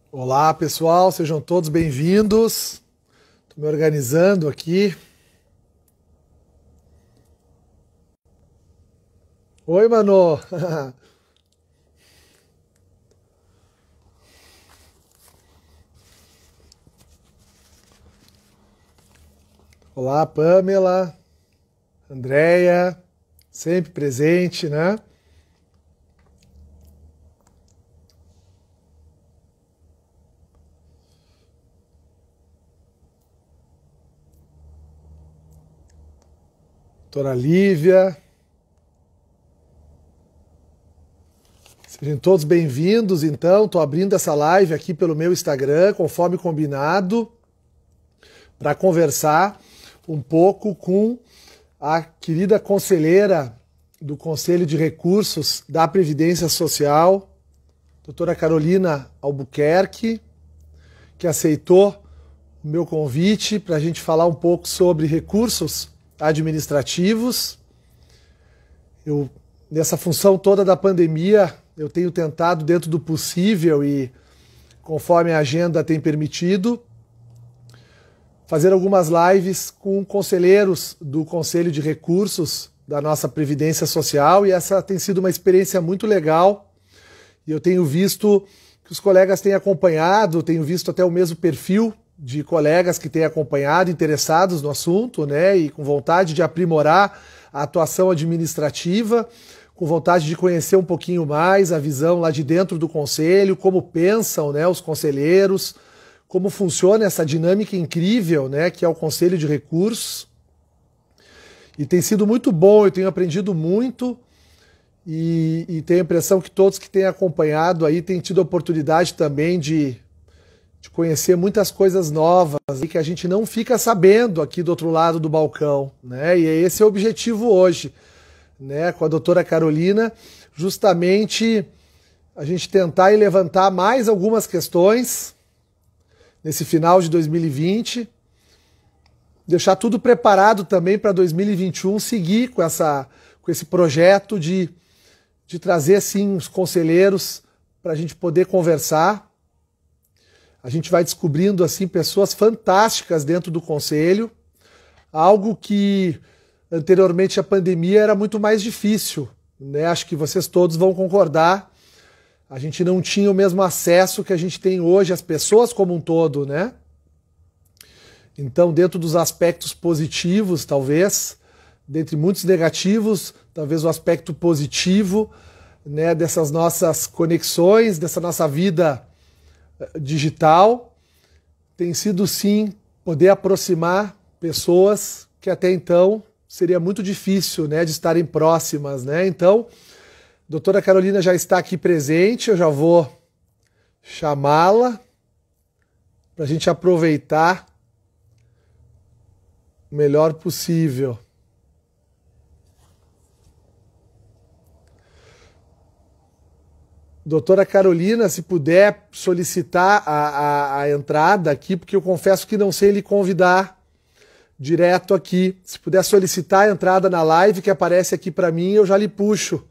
Olá, pessoal, sejam todos bem-vindos. Estou me organizando aqui. Oi, Mano. Olá, Pamela, Andréia, sempre presente, né? Doutora Lívia. Sejam todos bem-vindos, então. Estou abrindo essa live aqui pelo meu Instagram, conforme combinado, para conversar um pouco com a querida conselheira do Conselho de Recursos da Previdência Social, doutora Carolina Albuquerque, que aceitou o meu convite para a gente falar um pouco sobre recursos administrativos. Nessa função toda da pandemia, eu tenho tentado, dentro do possível e conforme a agenda tem permitido, fazer algumas lives com conselheiros do Conselho de Recursos da nossa Previdência Social, e essa tem sido uma experiência muito legal. E eu tenho visto que os colegas têm acompanhado, tenho visto até o mesmo perfil de colegas que têm acompanhado, interessados no assunto, né, e com vontade de aprimorar a atuação administrativa, com vontade de conhecer um pouquinho mais a visão lá de dentro do Conselho, como pensam, né, os conselheiros, como funciona essa dinâmica incrível, né, que é o Conselho de Recursos. E tem sido muito bom, eu tenho aprendido muito e tenho a impressão que todos que têm acompanhado aí têm tido a oportunidade também de conhecer muitas coisas novas e que a gente não fica sabendo aqui do outro lado do balcão, né? E esse é o objetivo hoje, né, com a doutora Carolina, justamente a gente tentar e levantar mais algumas questões nesse final de 2020, deixar tudo preparado também para 2021 seguir com esse projeto de trazer, sim, os conselheiros para a gente poder conversar. A gente vai descobrindo, assim, pessoas fantásticas dentro do Conselho, algo que anteriormente à pandemia era muito mais difícil, né? Acho que vocês todos vão concordar. A gente não tinha o mesmo acesso que a gente tem hoje, as pessoas como um todo, né? Então, dentro dos aspectos positivos, talvez, dentre muitos negativos, talvez o aspecto positivo, né, dessas nossas conexões, dessa nossa vida digital, tem sido, sim, poder aproximar pessoas que até então seria muito difícil, né, de estarem próximas, né? Então, a doutora Carolina já está aqui presente, eu já vou chamá-la para a gente aproveitar o melhor possível. Doutora Carolina, se puder solicitar a entrada aqui, porque eu confesso que não sei lhe convidar direto aqui. Se puder solicitar a entrada na live que aparece aqui para mim, eu já lhe puxo.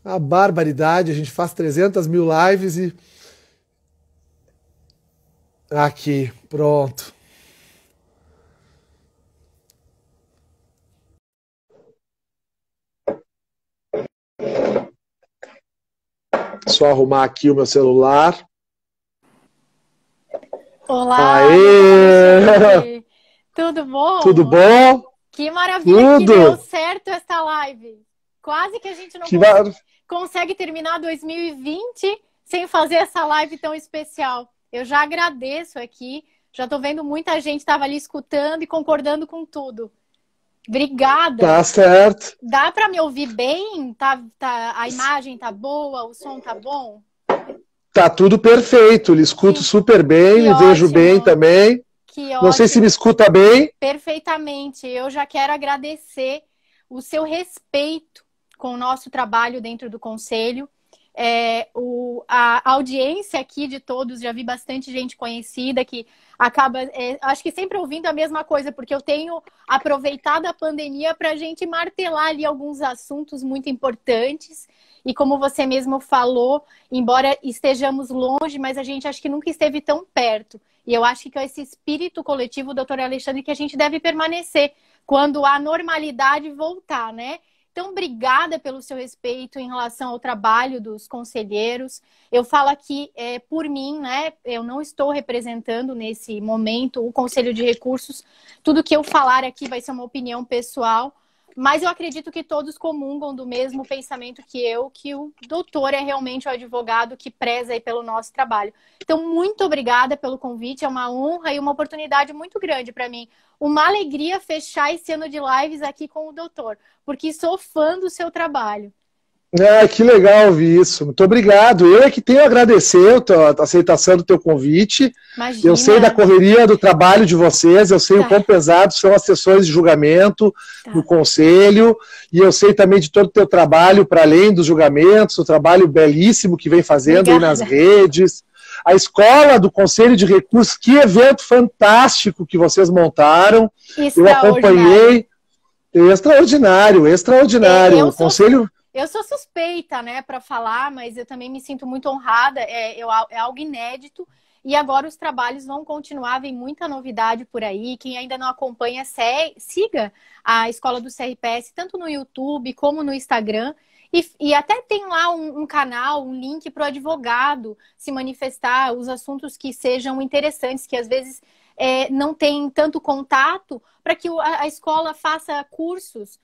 A barbaridade, a gente faz 300 mil lives e... Aqui, pronto. Só arrumar aqui o meu celular. Olá, aê! Tudo bom? Tudo bom? Que maravilha que Tudo! deu certo essa live. Quase que a gente não consegue terminar 2020 sem fazer essa live tão especial. Eu já agradeço aqui, já tô vendo muita gente estava ali escutando e concordando com tudo. Obrigada. Tá certo. Dá para me ouvir bem? A imagem tá boa? O som tá bom? Tá tudo perfeito. Lhe escuto super bem, lhe vejo bem também. Que Não sei se me escuta bem. Perfeitamente. Eu já quero agradecer o seu respeito com o nosso trabalho dentro do Conselho. A audiência aqui de todos, já vi bastante gente conhecida que acaba, acho que sempre ouvindo a mesma coisa, porque eu tenho aproveitado a pandemia para a gente martelar ali alguns assuntos muito importantes. E como você mesmo falou, embora estejamos longe, mas a gente acho que nunca esteve tão perto. E eu acho que com esse espírito coletivo, doutor Alexandre, que a gente deve permanecer quando a normalidade voltar, né? Então, obrigada pelo seu respeito em relação ao trabalho dos conselheiros. Eu falo aqui por mim, né? Eu não estou representando nesse momento o Conselho de Recursos. Tudo que eu falar aqui vai ser uma opinião pessoal. Mas eu acredito que todos comungam do mesmo pensamento que o doutor é realmente o advogado que preza aí pelo nosso trabalho. Então, muito obrigada pelo convite, é uma honra e uma oportunidade muito grande para mim. Uma alegria fechar esse ano de lives aqui com o doutor, porque sou fã do seu trabalho. Que legal ouvir isso. Muito obrigado. Eu é que tenho a agradecer a aceitação do teu convite. Imagina. Eu sei da correria do trabalho de vocês, eu sei o quão pesado são as sessões de julgamento do Conselho, e eu sei também de todo o teu trabalho para além dos julgamentos, o trabalho belíssimo que vem fazendo aí nas redes. A escola do Conselho de Recursos, que evento fantástico que vocês montaram. Eu acompanhei. Extraordinário, extraordinário. O Conselho... Eu sou suspeita, né, para falar, mas eu também me sinto muito honrada, é algo inédito. E agora os trabalhos vão continuar, vem muita novidade por aí. Quem ainda não acompanha, siga a Escola do CRPS, tanto no YouTube como no Instagram. E até tem lá um canal, um link para o advogado se manifestar, os assuntos que sejam interessantes, que às vezes não tem tanto contato, para que a escola faça cursos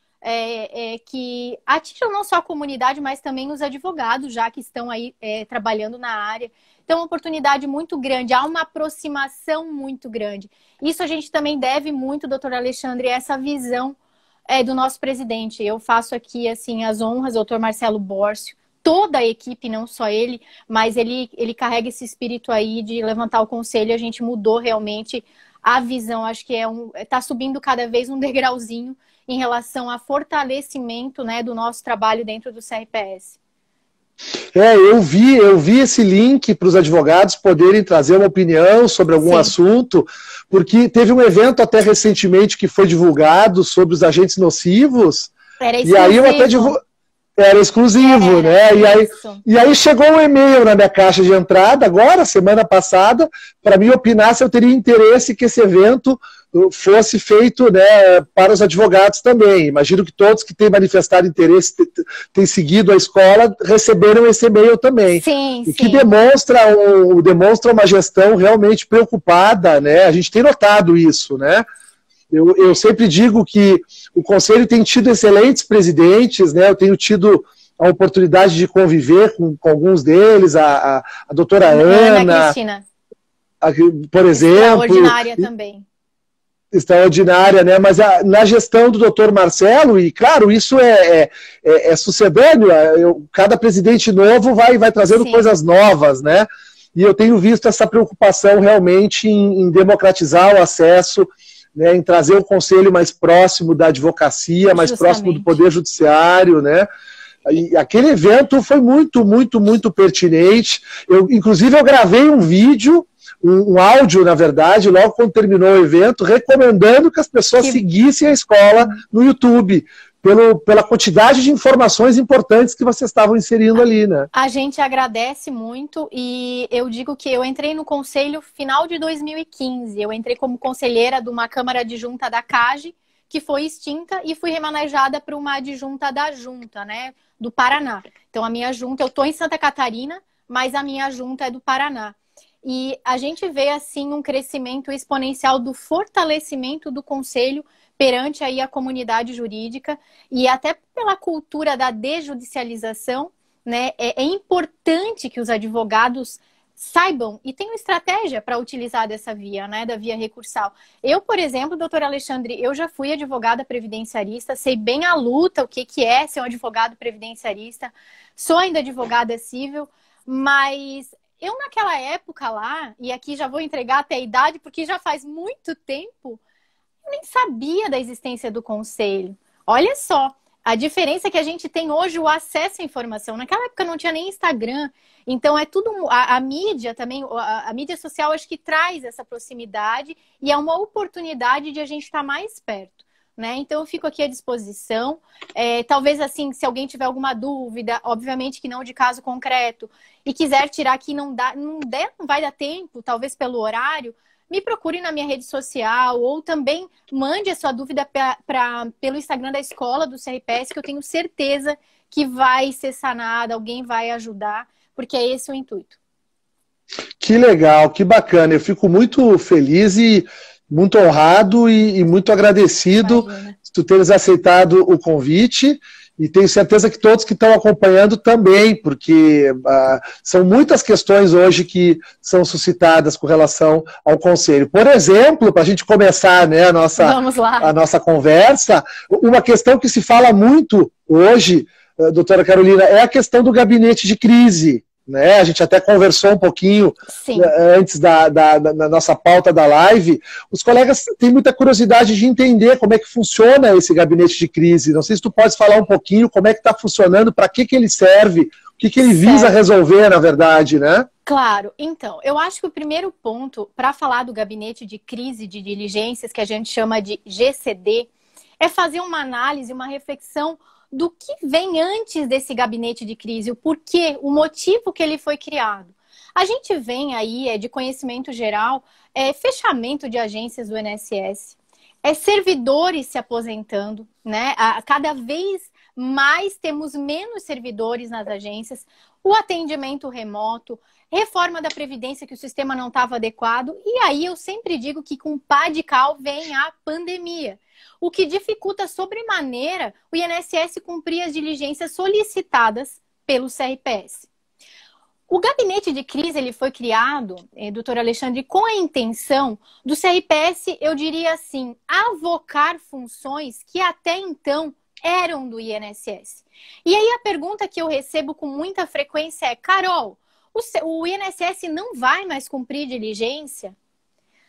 que atinjam não só a comunidade, mas também os advogados, já que estão aí trabalhando na área. Então, uma oportunidade muito grande, há uma aproximação muito grande. Isso a gente também deve muito, doutor Alexandre, essa visão do nosso presidente. Eu faço aqui assim as honras, doutor Marcelo Bórcio, toda a equipe, não só ele, mas ele carrega esse espírito aí de levantar o conselho. A gente mudou realmente a visão, acho que está subindo cada vez um degrauzinho em relação a fortalecimento, né, do nosso trabalho dentro do CRPS. Eu vi esse link para os advogados poderem trazer uma opinião sobre algum assunto, porque teve um evento até recentemente que foi divulgado sobre os agentes nocivos. Era exclusivo. E aí eu até era exclusivo, né? E aí chegou um e-mail na minha caixa de entrada, agora, semana passada, para mim opinar se eu teria interesse que esse evento fosse feito, né, para os advogados também. Imagino que todos que têm manifestado interesse, têm seguido a escola, receberam esse e-mail também. Sim, que demonstra uma gestão realmente preocupada, né? A gente tem notado isso, né? Eu sempre digo que o Conselho tem tido excelentes presidentes, né? Eu tenho tido a oportunidade de conviver com alguns deles, a doutora Ana Cristina, por exemplo. Extraordinária também. Extraordinária, né? Mas na gestão do doutor Marcelo, e claro, isso é sucedâneo, cada presidente novo vai trazendo coisas novas, né? E eu tenho visto essa preocupação realmente em democratizar o acesso, né, em trazer o conselho mais próximo da advocacia, mais próximo do Poder Judiciário, né? E aquele evento foi muito, muito, muito pertinente. Inclusive, eu gravei um vídeo, um áudio, na verdade, logo quando terminou o evento, recomendando que as pessoas seguissem a escola no YouTube, pela quantidade de informações importantes que vocês estavam inserindo ali, né? A gente agradece muito e eu digo que eu entrei no conselho final de 2015. Eu entrei como conselheira de uma Câmara Adjunta da CAGE, que foi extinta, e fui remanejada para uma adjunta da Junta, né, do Paraná. Então, a minha junta, eu estou em Santa Catarina, mas a minha junta é do Paraná. E a gente vê, assim, um crescimento exponencial do fortalecimento do conselho perante aí a comunidade jurídica e até pela cultura da desjudicialização, né? É importante que os advogados saibam e tenham estratégia para utilizar dessa via, né, da via recursal. Eu, por exemplo, doutora Alexandre, eu já fui advogada previdenciarista, sei bem a luta, o que é ser um advogado previdenciarista, sou ainda advogada civil, mas eu naquela época lá, e aqui já vou entregar até a idade, porque já faz muito tempo, eu nem sabia da existência do conselho. Olha só, a diferença é que a gente tem hoje o acesso à informação. Naquela época não tinha nem Instagram, então é tudo... A mídia também, a mídia social acho que traz essa proximidade e é uma oportunidade de a gente estar mais perto, né? Então eu fico aqui à disposição. Talvez assim, se alguém tiver alguma dúvida, obviamente que não de caso concreto, e quiser tirar aqui, não vai dar tempo, talvez pelo horário, me procure na minha rede social ou também mande a sua dúvida pelo Instagram da escola do CRPS, que eu tenho certeza que vai ser sanada, alguém vai ajudar, porque é esse o intuito. Que legal, que bacana. Eu fico muito feliz e muito honrado e muito agradecido por tu teres aceitado o convite. E tenho certeza que todos que estão acompanhando também, porque são muitas questões hoje que são suscitadas com relação ao Conselho. Por exemplo, para a gente começar, né, a nossa conversa, uma questão que se fala muito hoje, doutora Carolina, é a questão do gabinete de crise. Né? A gente até conversou um pouquinho antes da nossa pauta da live. Os colegas têm muita curiosidade de entender como é que funciona esse gabinete de crise. Não sei se tu pode falar um pouquinho como é que está funcionando, para que ele serve, o que ele visa resolver, na verdade, né? Claro. Então, eu acho que o primeiro ponto para falar do gabinete de crise de diligências, que a gente chama de GCD, é fazer uma análise, uma reflexão do que vem antes desse gabinete de crise, o porquê, o motivo que ele foi criado. A gente vem aí, de conhecimento geral, fechamento de agências do INSS, servidores se aposentando, né? Cada vez mais temos menos servidores nas agências, o atendimento remoto, reforma da Previdência, que o sistema não estava adequado, e aí eu sempre digo que com pá de cal vem a pandemia, o que dificulta sobremaneira o INSS cumprir as diligências solicitadas pelo CRPS. O gabinete de crise ele foi criado, doutor Alexandre, com a intenção do CRPS, eu diria assim, avocar funções que até então eram do INSS. E aí a pergunta que eu recebo com muita frequência é: Carol, o INSS não vai mais cumprir diligência?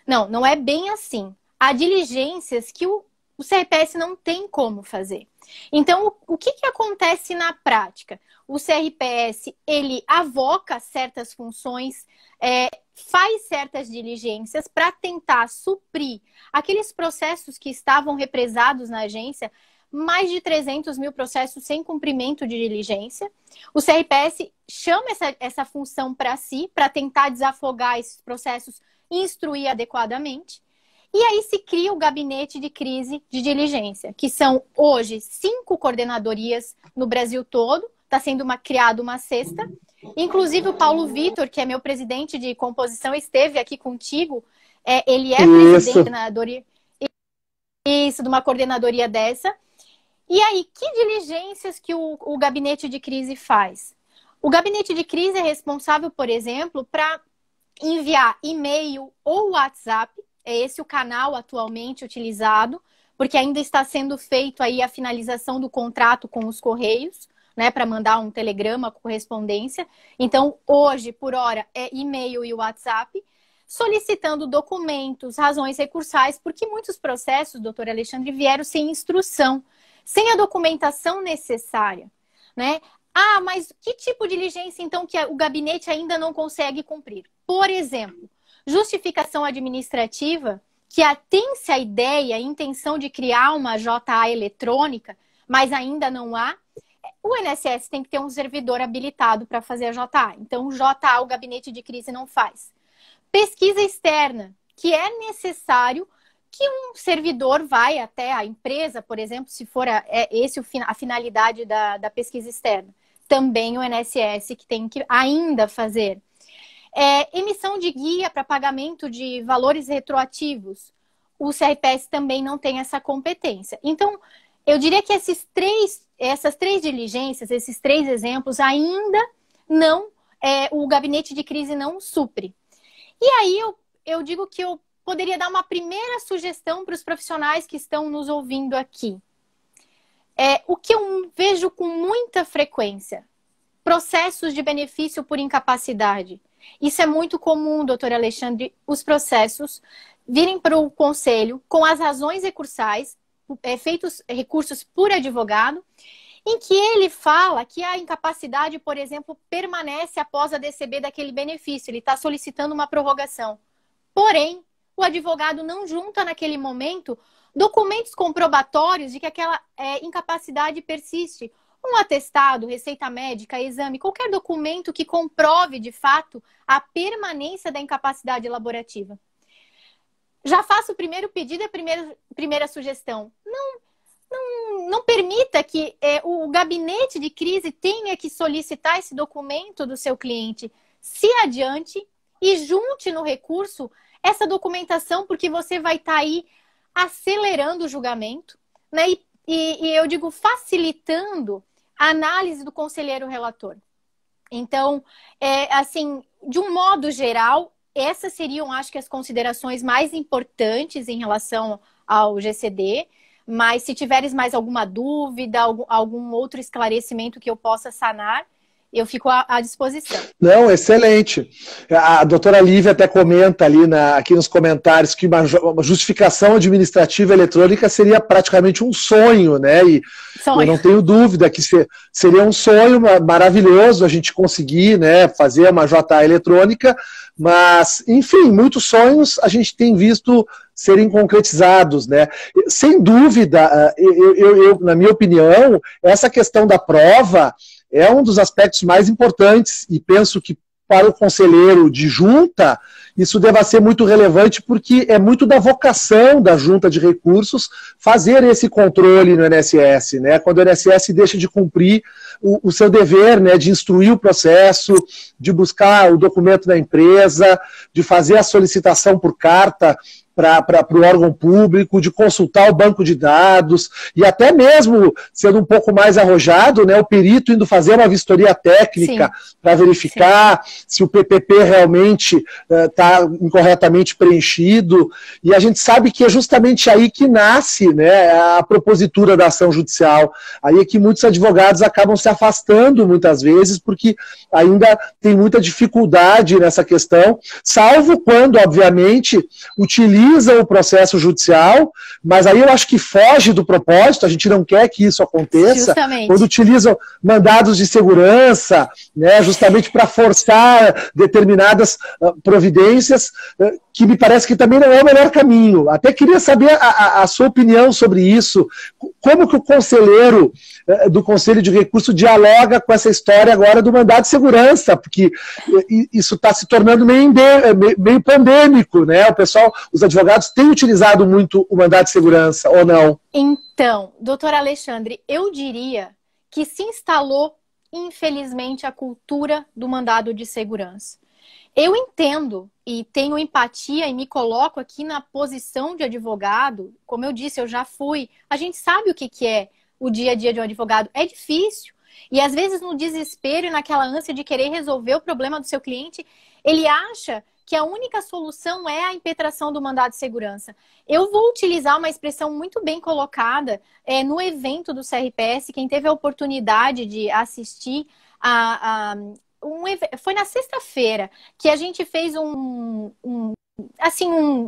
Não, não é bem assim. Há diligências que o CRPS não tem como fazer. Então, o que acontece na prática? O CRPS, ele avoca certas funções, faz certas diligências para tentar suprir aqueles processos que estavam represados na agência, mais de 300 mil processos sem cumprimento de diligência. O CRPS chama essa função para si, para tentar desafogar esses processos e instruir adequadamente. E aí se cria o gabinete de crise de diligência, que são hoje 5 coordenadorias no Brasil todo. Está sendo criada uma 6ª. Inclusive o Paulo Vitor, que é meu presidente de composição, esteve aqui contigo. Ele é presidente de uma coordenadoria dessa. E aí, que diligências que o gabinete de crise faz? O gabinete de crise é responsável, por exemplo, para enviar e-mail ou WhatsApp. É esse o canal atualmente utilizado, porque ainda está sendo feito aí a finalização do contrato com os Correios, né, para mandar um telegrama, correspondência. Então, hoje, por hora, é e-mail e WhatsApp, solicitando documentos, razões recursais, porque muitos processos, doutor Alexandre, vieram sem instrução, sem a documentação necessária, né? Ah, mas que tipo de diligência, então, que o gabinete ainda não consegue cumprir? Por exemplo, justificação administrativa, que tem-se a ideia, a intenção de criar uma JA eletrônica, mas ainda não há. O INSS tem que ter um servidor habilitado para fazer a JA. Então, o JA, o gabinete de crise, não faz. Pesquisa externa, que é necessário que um servidor vai até a empresa, por exemplo, se for a finalidade da pesquisa externa. Também o INSS que tem que ainda fazer. Emissão de guia para pagamento de valores retroativos. O CRPS também não tem essa competência. Então, eu diria que essas três diligências, esses 3 exemplos, ainda não o gabinete de crise não supre. E aí eu digo que eu poderia dar uma primeira sugestão para os profissionais que estão nos ouvindo aqui. O que eu vejo com muita frequência, processos de benefício por incapacidade. Isso é muito comum, doutor Alexandre, os processos virem para o conselho com as razões recursais, feitos recursos por advogado, em que ele fala que a incapacidade, por exemplo, permanece após a DCB daquele benefício. Ele está solicitando uma prorrogação. Porém, o advogado não junta naquele momento documentos comprobatórios de que aquela incapacidade persiste. Um atestado, receita médica, exame, qualquer documento que comprove, de fato, a permanência da incapacidade laborativa. Já faço o primeiro pedido e a primeira sugestão. Não permita que o gabinete de crise tenha que solicitar esse documento do seu cliente. Se adiante e junte no recurso essa documentação, porque você vai estar aí acelerando o julgamento, né? E eu digo facilitando a análise do conselheiro relator. Então, assim, de um modo geral, essas seriam, acho que, as considerações mais importantes em relação ao GCD. Mas se tiveres mais alguma dúvida, algum outro esclarecimento que eu possa sanar, eu fico à disposição. Não, excelente. A doutora Lívia até comenta ali aqui nos comentários que uma justificação administrativa eletrônica seria praticamente um sonho, né? E eu não tenho dúvida que seria um sonho maravilhoso a gente conseguir, né, fazer uma JA eletrônica, mas, enfim, muitos sonhos a gente tem visto serem concretizados, né? Sem dúvida, na minha opinião, essa questão da prova é um dos aspectos mais importantes e penso que para o conselheiro de junta isso deva ser muito relevante porque é muito da vocação da junta de recursos fazer esse controle no INSS, né? Quando o INSS deixa de cumprir o seu dever, né, de instruir o processo, de buscar o documento da empresa, de fazer a solicitação por carta para o órgão público, de consultar o banco de dados, e até mesmo, sendo um pouco mais arrojado, né, o perito indo fazer uma vistoria técnica para verificar se o PPP realmente está incorretamente preenchido, e a gente sabe que é justamente aí que nasce, né, a propositura da ação judicial. Aí é que muitos advogados acabam se afastando muitas vezes, porque ainda tem muita dificuldade nessa questão, salvo quando, obviamente, utilizam o processo judicial, mas aí eu acho que foge do propósito, a gente não quer que isso aconteça, justamente. Quando utilizam mandados de segurança, né, justamente para forçar determinadas providências, que me parece que também não é o melhor caminho. Até queria saber a sua opinião sobre isso, como que o conselheiro do Conselho de Recurso dialoga com essa história agora do mandado de segurança, porque isso está se tornando meio pandêmico, né? O pessoal, os advogados têm utilizado muito o mandado de segurança, ou não? Então, doutor Alexandre, eu diria que se instalou, infelizmente, a cultura do mandado de segurança. Eu entendo e tenho empatia e me coloco aqui na posição de advogado. Como eu disse, eu já fui. A gente sabe o que é o dia a dia de um advogado. É difícil. E às vezes no desespero e naquela ânsia de querer resolver o problema do seu cliente, ele acha que a única solução é a impetração do mandado de segurança. Eu vou utilizar uma expressão muito bem colocada no evento do CRPS. Quem teve a oportunidade de assistir foi na sexta-feira que a gente fez um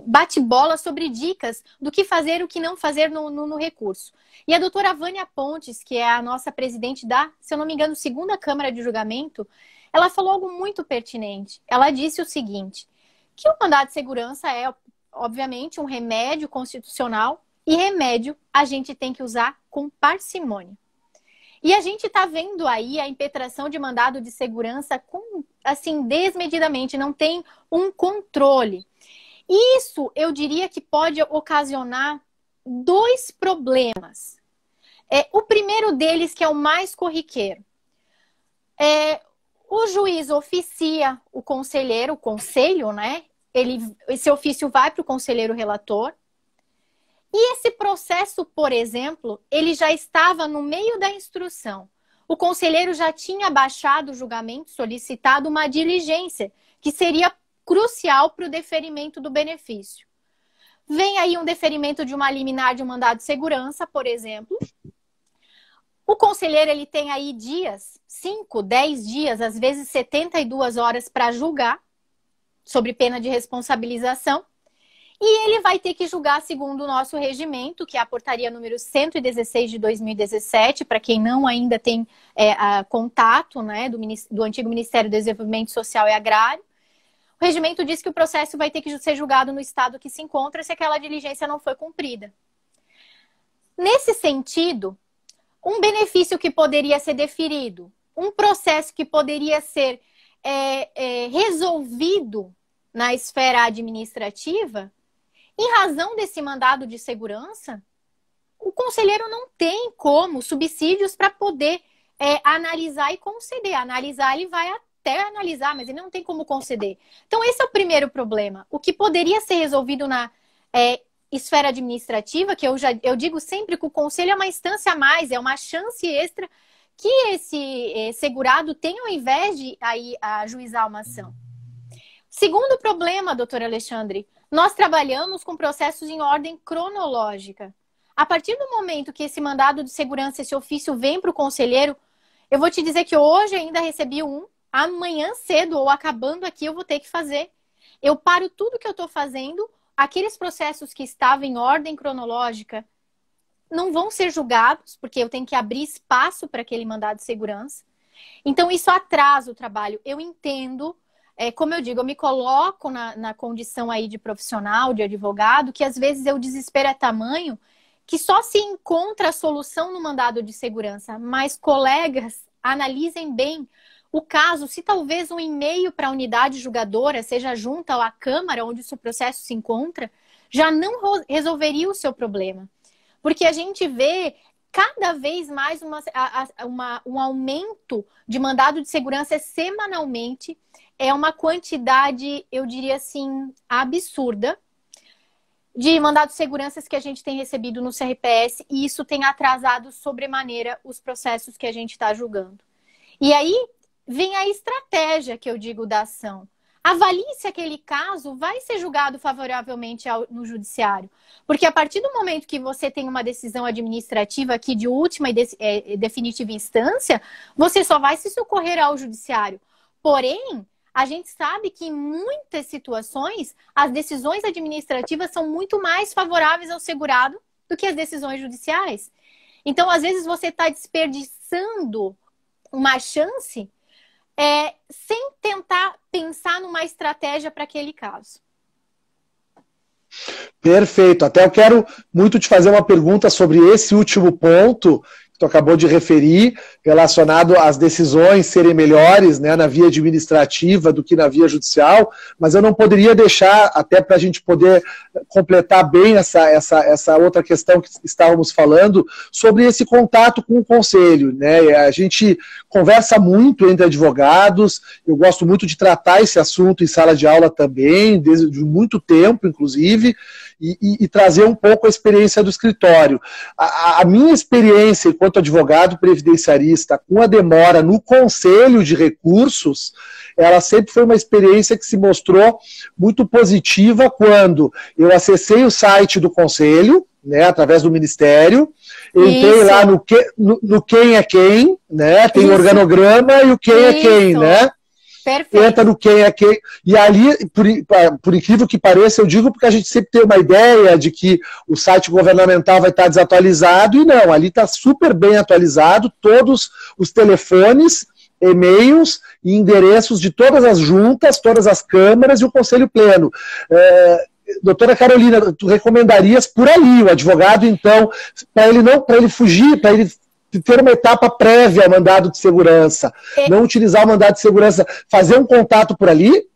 bate-bola sobre dicas do que fazer e o que não fazer no recurso. E a doutora Vânia Pontes, que é a nossa presidente da, se eu não me engano, segunda Câmara de Julgamento, ela falou algo muito pertinente. Ela disse o seguinte, que o mandado de segurança é, obviamente, um remédio constitucional e remédio a gente tem que usar com parcimônia. E a gente está vendo aí a impetração de mandado de segurança desmedidamente, não tem um controle. Isso, eu diria que pode ocasionar dois problemas. O primeiro deles, que é o mais corriqueiro. O juiz oficia o conselho, né? Esse ofício vai para o conselheiro relator. E esse processo, por exemplo, ele já estava no meio da instrução. o conselheiro já tinha baixado o julgamento, solicitado uma diligência, que seria crucial para o deferimento do benefício. Vem aí um deferimento de uma liminar de um mandado de segurança, por exemplo. O conselheiro ele tem aí dias, 5, 10 dias, às vezes 72 horas para julgar, sob pena de responsabilização. E ele vai ter que julgar segundo o nosso regimento, que é a portaria número 116 de 2017, para quem não ainda tem contato, né, do antigo Ministério do Desenvolvimento Social e Agrário. O regimento diz que o processo vai ter que ser julgado no estado que se encontra se aquela diligência não foi cumprida. Nesse sentido, um benefício que poderia ser deferido, um processo que poderia ser resolvido na esfera administrativa, em razão desse mandado de segurança, o conselheiro não tem como subsídios para poder analisar e conceder. Analisar, ele vai até analisar, mas ele não tem como conceder. Então, esse é o primeiro problema. O que poderia ser resolvido na esfera administrativa, que eu digo sempre que o conselho é uma instância a mais, é uma chance extra que esse segurado tem ao invés de ajuizar uma ação. Segundo problema, doutor Alexandre, nós trabalhamos com processos em ordem cronológica. A partir do momento que esse mandado de segurança, esse ofício vem para o conselheiro, eu vou te dizer que hoje ainda recebi um, amanhã cedo ou acabando aqui eu vou ter que fazer. Eu paro tudo que eu estou fazendo, aqueles processos que estavam em ordem cronológica não vão ser julgados, porque eu tenho que abrir espaço para aquele mandado de segurança. Então isso atrasa o trabalho. Eu entendo, como eu digo, eu me coloco na condição aí de profissional, de advogado, que às vezes o desespero é tamanho que só se encontra a solução no mandado de segurança. Mas colegas, analisem bem o caso, se talvez um e-mail para a unidade julgadora, seja junto à Câmara onde o seu processo se encontra, já não resolveria o seu problema. Porque a gente vê cada vez mais um aumento de mandado de segurança semanalmente. É uma quantidade, eu diria assim, absurda de mandados de segurança que a gente tem recebido no CRPS, e isso tem atrasado sobremaneira os processos que a gente está julgando. E aí vem a estratégia que eu digo da ação. Avalie se aquele caso vai ser julgado favoravelmente no judiciário. Porque a partir do momento que você tem uma decisão administrativa aqui de última e definitiva instância, você só vai se socorrer ao judiciário. Porém, a gente sabe que em muitas situações as decisões administrativas são muito mais favoráveis ao segurado do que as decisões judiciais. Então, às vezes, você está desperdiçando uma chance sem tentar pensar numa estratégia para aquele caso. Perfeito. Até eu quero muito te fazer uma pergunta sobre esse último ponto que tu acabou de referir, relacionado às decisões serem melhores, né, na via administrativa do que na via judicial, mas eu não poderia deixar, até para a gente poder completar bem essa outra questão que estávamos falando, sobre esse contato com o conselho, né? A gente conversa muito entre advogados, eu gosto muito de tratar esse assunto em sala de aula também, desde muito tempo, inclusive, e trazer um pouco a experiência do escritório. A minha experiência enquanto advogado previdenciarista com a demora no conselho de recursos, ela sempre foi uma experiência que se mostrou muito positiva quando eu acessei o site do conselho, né, através do Ministério, entrei lá no quem é quem, né, tem o organograma e o quem é quem, né? Perfeito. Entra no quem é quem. E ali, por incrível que pareça, eu digo porque a gente sempre tem uma ideia de que o site governamental vai estar desatualizado, e não, ali está super bem atualizado, todos os telefones, e-mails e endereços de todas as juntas, todas as câmaras e o Conselho Pleno. Doutora Carolina, tu recomendarias por ali o advogado, então, para ele fugir, para ele ter uma etapa prévia ao mandado de segurança, não utilizar o mandado de segurança, fazer um contato por ali?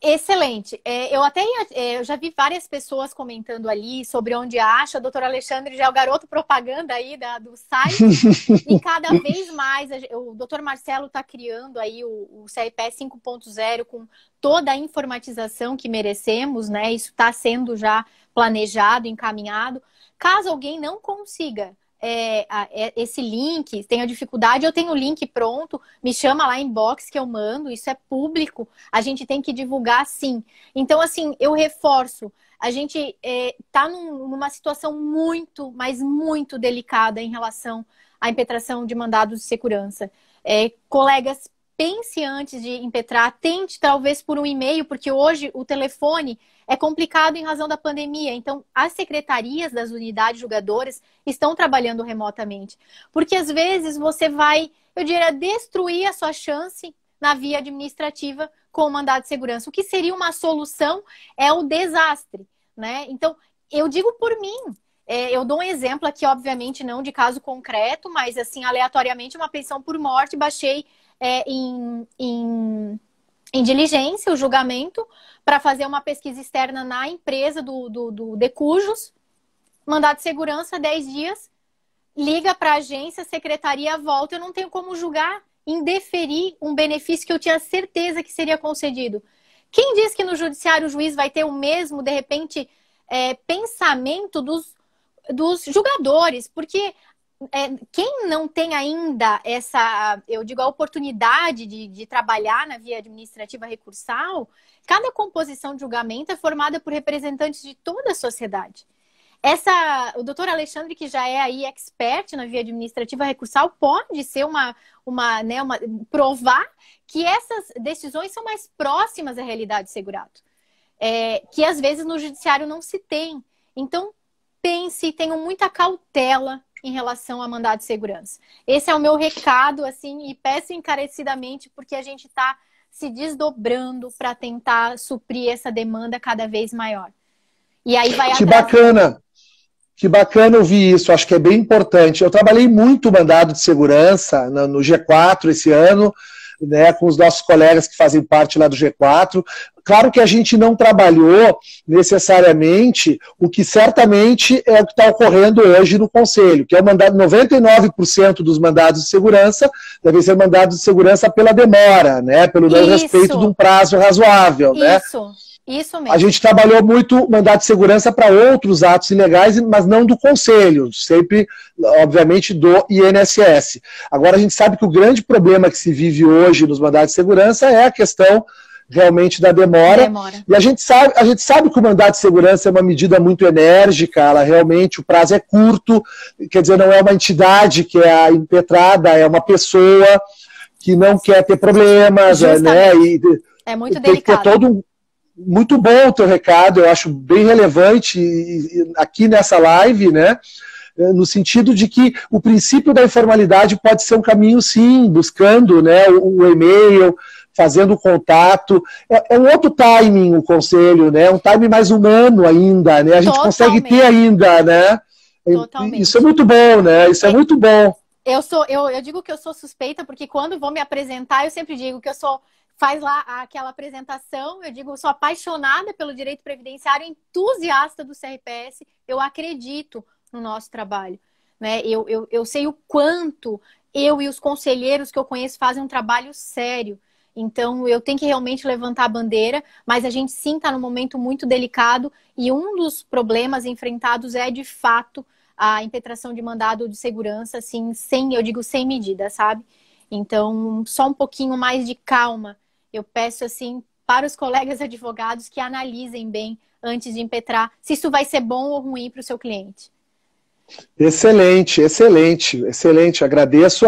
Excelente. Eu já vi várias pessoas comentando ali sobre onde acha. O doutor Alexandre já é o garoto propaganda aí do site. E cada vez mais, o doutor Marcelo está criando aí o CRPS 5.0 com toda a informatização que merecemos, né? Isso está sendo já planejado, encaminhado. Caso alguém não consiga esse link, tenho dificuldade, eu tenho o link pronto, me chama lá inbox que eu mando, isso é público, a gente tem que divulgar sim. Então, assim, eu reforço, a gente está numa situação muito, mas muito delicada em relação à impetração de mandados de segurança. Colegas, pense antes de impetrar, tente talvez por um e-mail, porque hoje o telefone é complicado em razão da pandemia. Então, as secretarias das unidades julgadoras estão trabalhando remotamente. Porque às vezes você vai, eu diria, destruir a sua chance na via administrativa com o mandado de segurança. O que seria uma solução é o desastre, né? Então, eu digo por mim. Eu dou um exemplo aqui, obviamente, não de caso concreto, mas assim, aleatoriamente, uma pensão por morte, baixei em diligência o julgamento para fazer uma pesquisa externa na empresa do Decujus, mandado de segurança, 10 dias, liga para a agência, secretaria volta, eu não tenho como julgar, indeferir um benefício que eu tinha certeza que seria concedido. Quem diz que no judiciário o juiz vai ter o mesmo, de repente, pensamento dos julgadores? Porque quem não tem ainda a oportunidade de trabalhar na via administrativa recursal, cada composição de julgamento é formada por representantes de toda a sociedade. O doutor Alexandre, que já é aí expert na via administrativa recursal, pode ser provar que essas decisões são mais próximas à realidade do segurado, que às vezes no judiciário não se tem. Então, pense, tenham muita cautela em relação a mandado de segurança. Esse é o meu recado, assim, e peço encarecidamente, porque a gente está se desdobrando para tentar suprir essa demanda cada vez maior. E aí vai Que bacana! Que bacana ouvir isso, acho que é bem importante. Eu trabalhei muito mandado de segurança no G4 esse ano, né, com os nossos colegas que fazem parte lá do G4. Claro que a gente não trabalhou necessariamente o que certamente é o que está ocorrendo hoje no Conselho, que é o mandado, 99% dos mandados de segurança devem ser mandados de segurança pela demora, né, pelo não respeito de um prazo razoável. Né? Isso mesmo. A gente trabalhou muito mandado de segurança para outros atos ilegais, mas não do Conselho, sempre, obviamente, do INSS. Agora, a gente sabe que o grande problema que se vive hoje nos mandados de segurança é a questão realmente da demora. E a gente sabe que o mandado de segurança é uma medida muito enérgica, ela realmente, o prazo é curto, quer dizer, não é uma entidade que é impetrada, é uma pessoa que não quer ter problemas, né? É muito delicado. Tem que ter muito bom o teu recado, eu acho bem relevante aqui nessa live, né? No sentido de que o princípio da informalidade pode ser um caminho, sim, buscando, né, o e-mail, fazendo contato. É um outro timing o Conselho, né? Um timing mais humano ainda, né? A gente consegue ter ainda, né? Totalmente. Isso é muito bom, né? Isso é muito bom. Eu digo que eu sou suspeita, porque quando vou me apresentar, eu sempre digo que faz lá aquela apresentação, eu digo, sou apaixonada pelo direito previdenciário, entusiasta do CRPS, eu acredito no nosso trabalho, né? Eu sei o quanto eu e os conselheiros que eu conheço fazem um trabalho sério, então eu tenho que realmente levantar a bandeira, mas a gente sim está num momento muito delicado e um dos problemas enfrentados é, de fato, a impetração de mandado de segurança, assim, sem medida, sabe? Então, só um pouquinho mais de calma. Eu peço, assim, para os colegas advogados que analisem bem antes de impetrar se isso vai ser bom ou ruim para o seu cliente. Excelente, excelente, excelente. Agradeço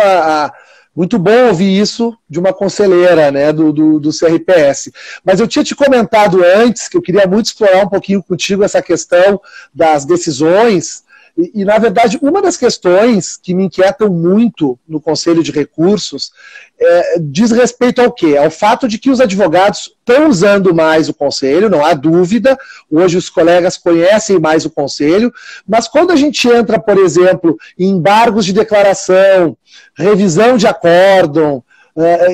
muito bom ouvir isso de uma conselheira, né, do CRPS. Mas eu tinha te comentado antes que eu queria muito explorar um pouquinho contigo essa questão das decisões. E, na verdade, uma das questões que me inquietam muito no Conselho de Recursos diz respeito ao quê? Ao fato de que os advogados estão usando mais o Conselho, não há dúvida, hoje os colegas conhecem mais o Conselho, mas quando a gente entra, por exemplo, em embargos de declaração, revisão de acórdão,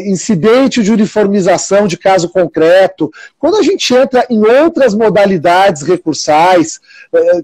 incidente de uniformização de caso concreto, quando a gente entra em outras modalidades recursais,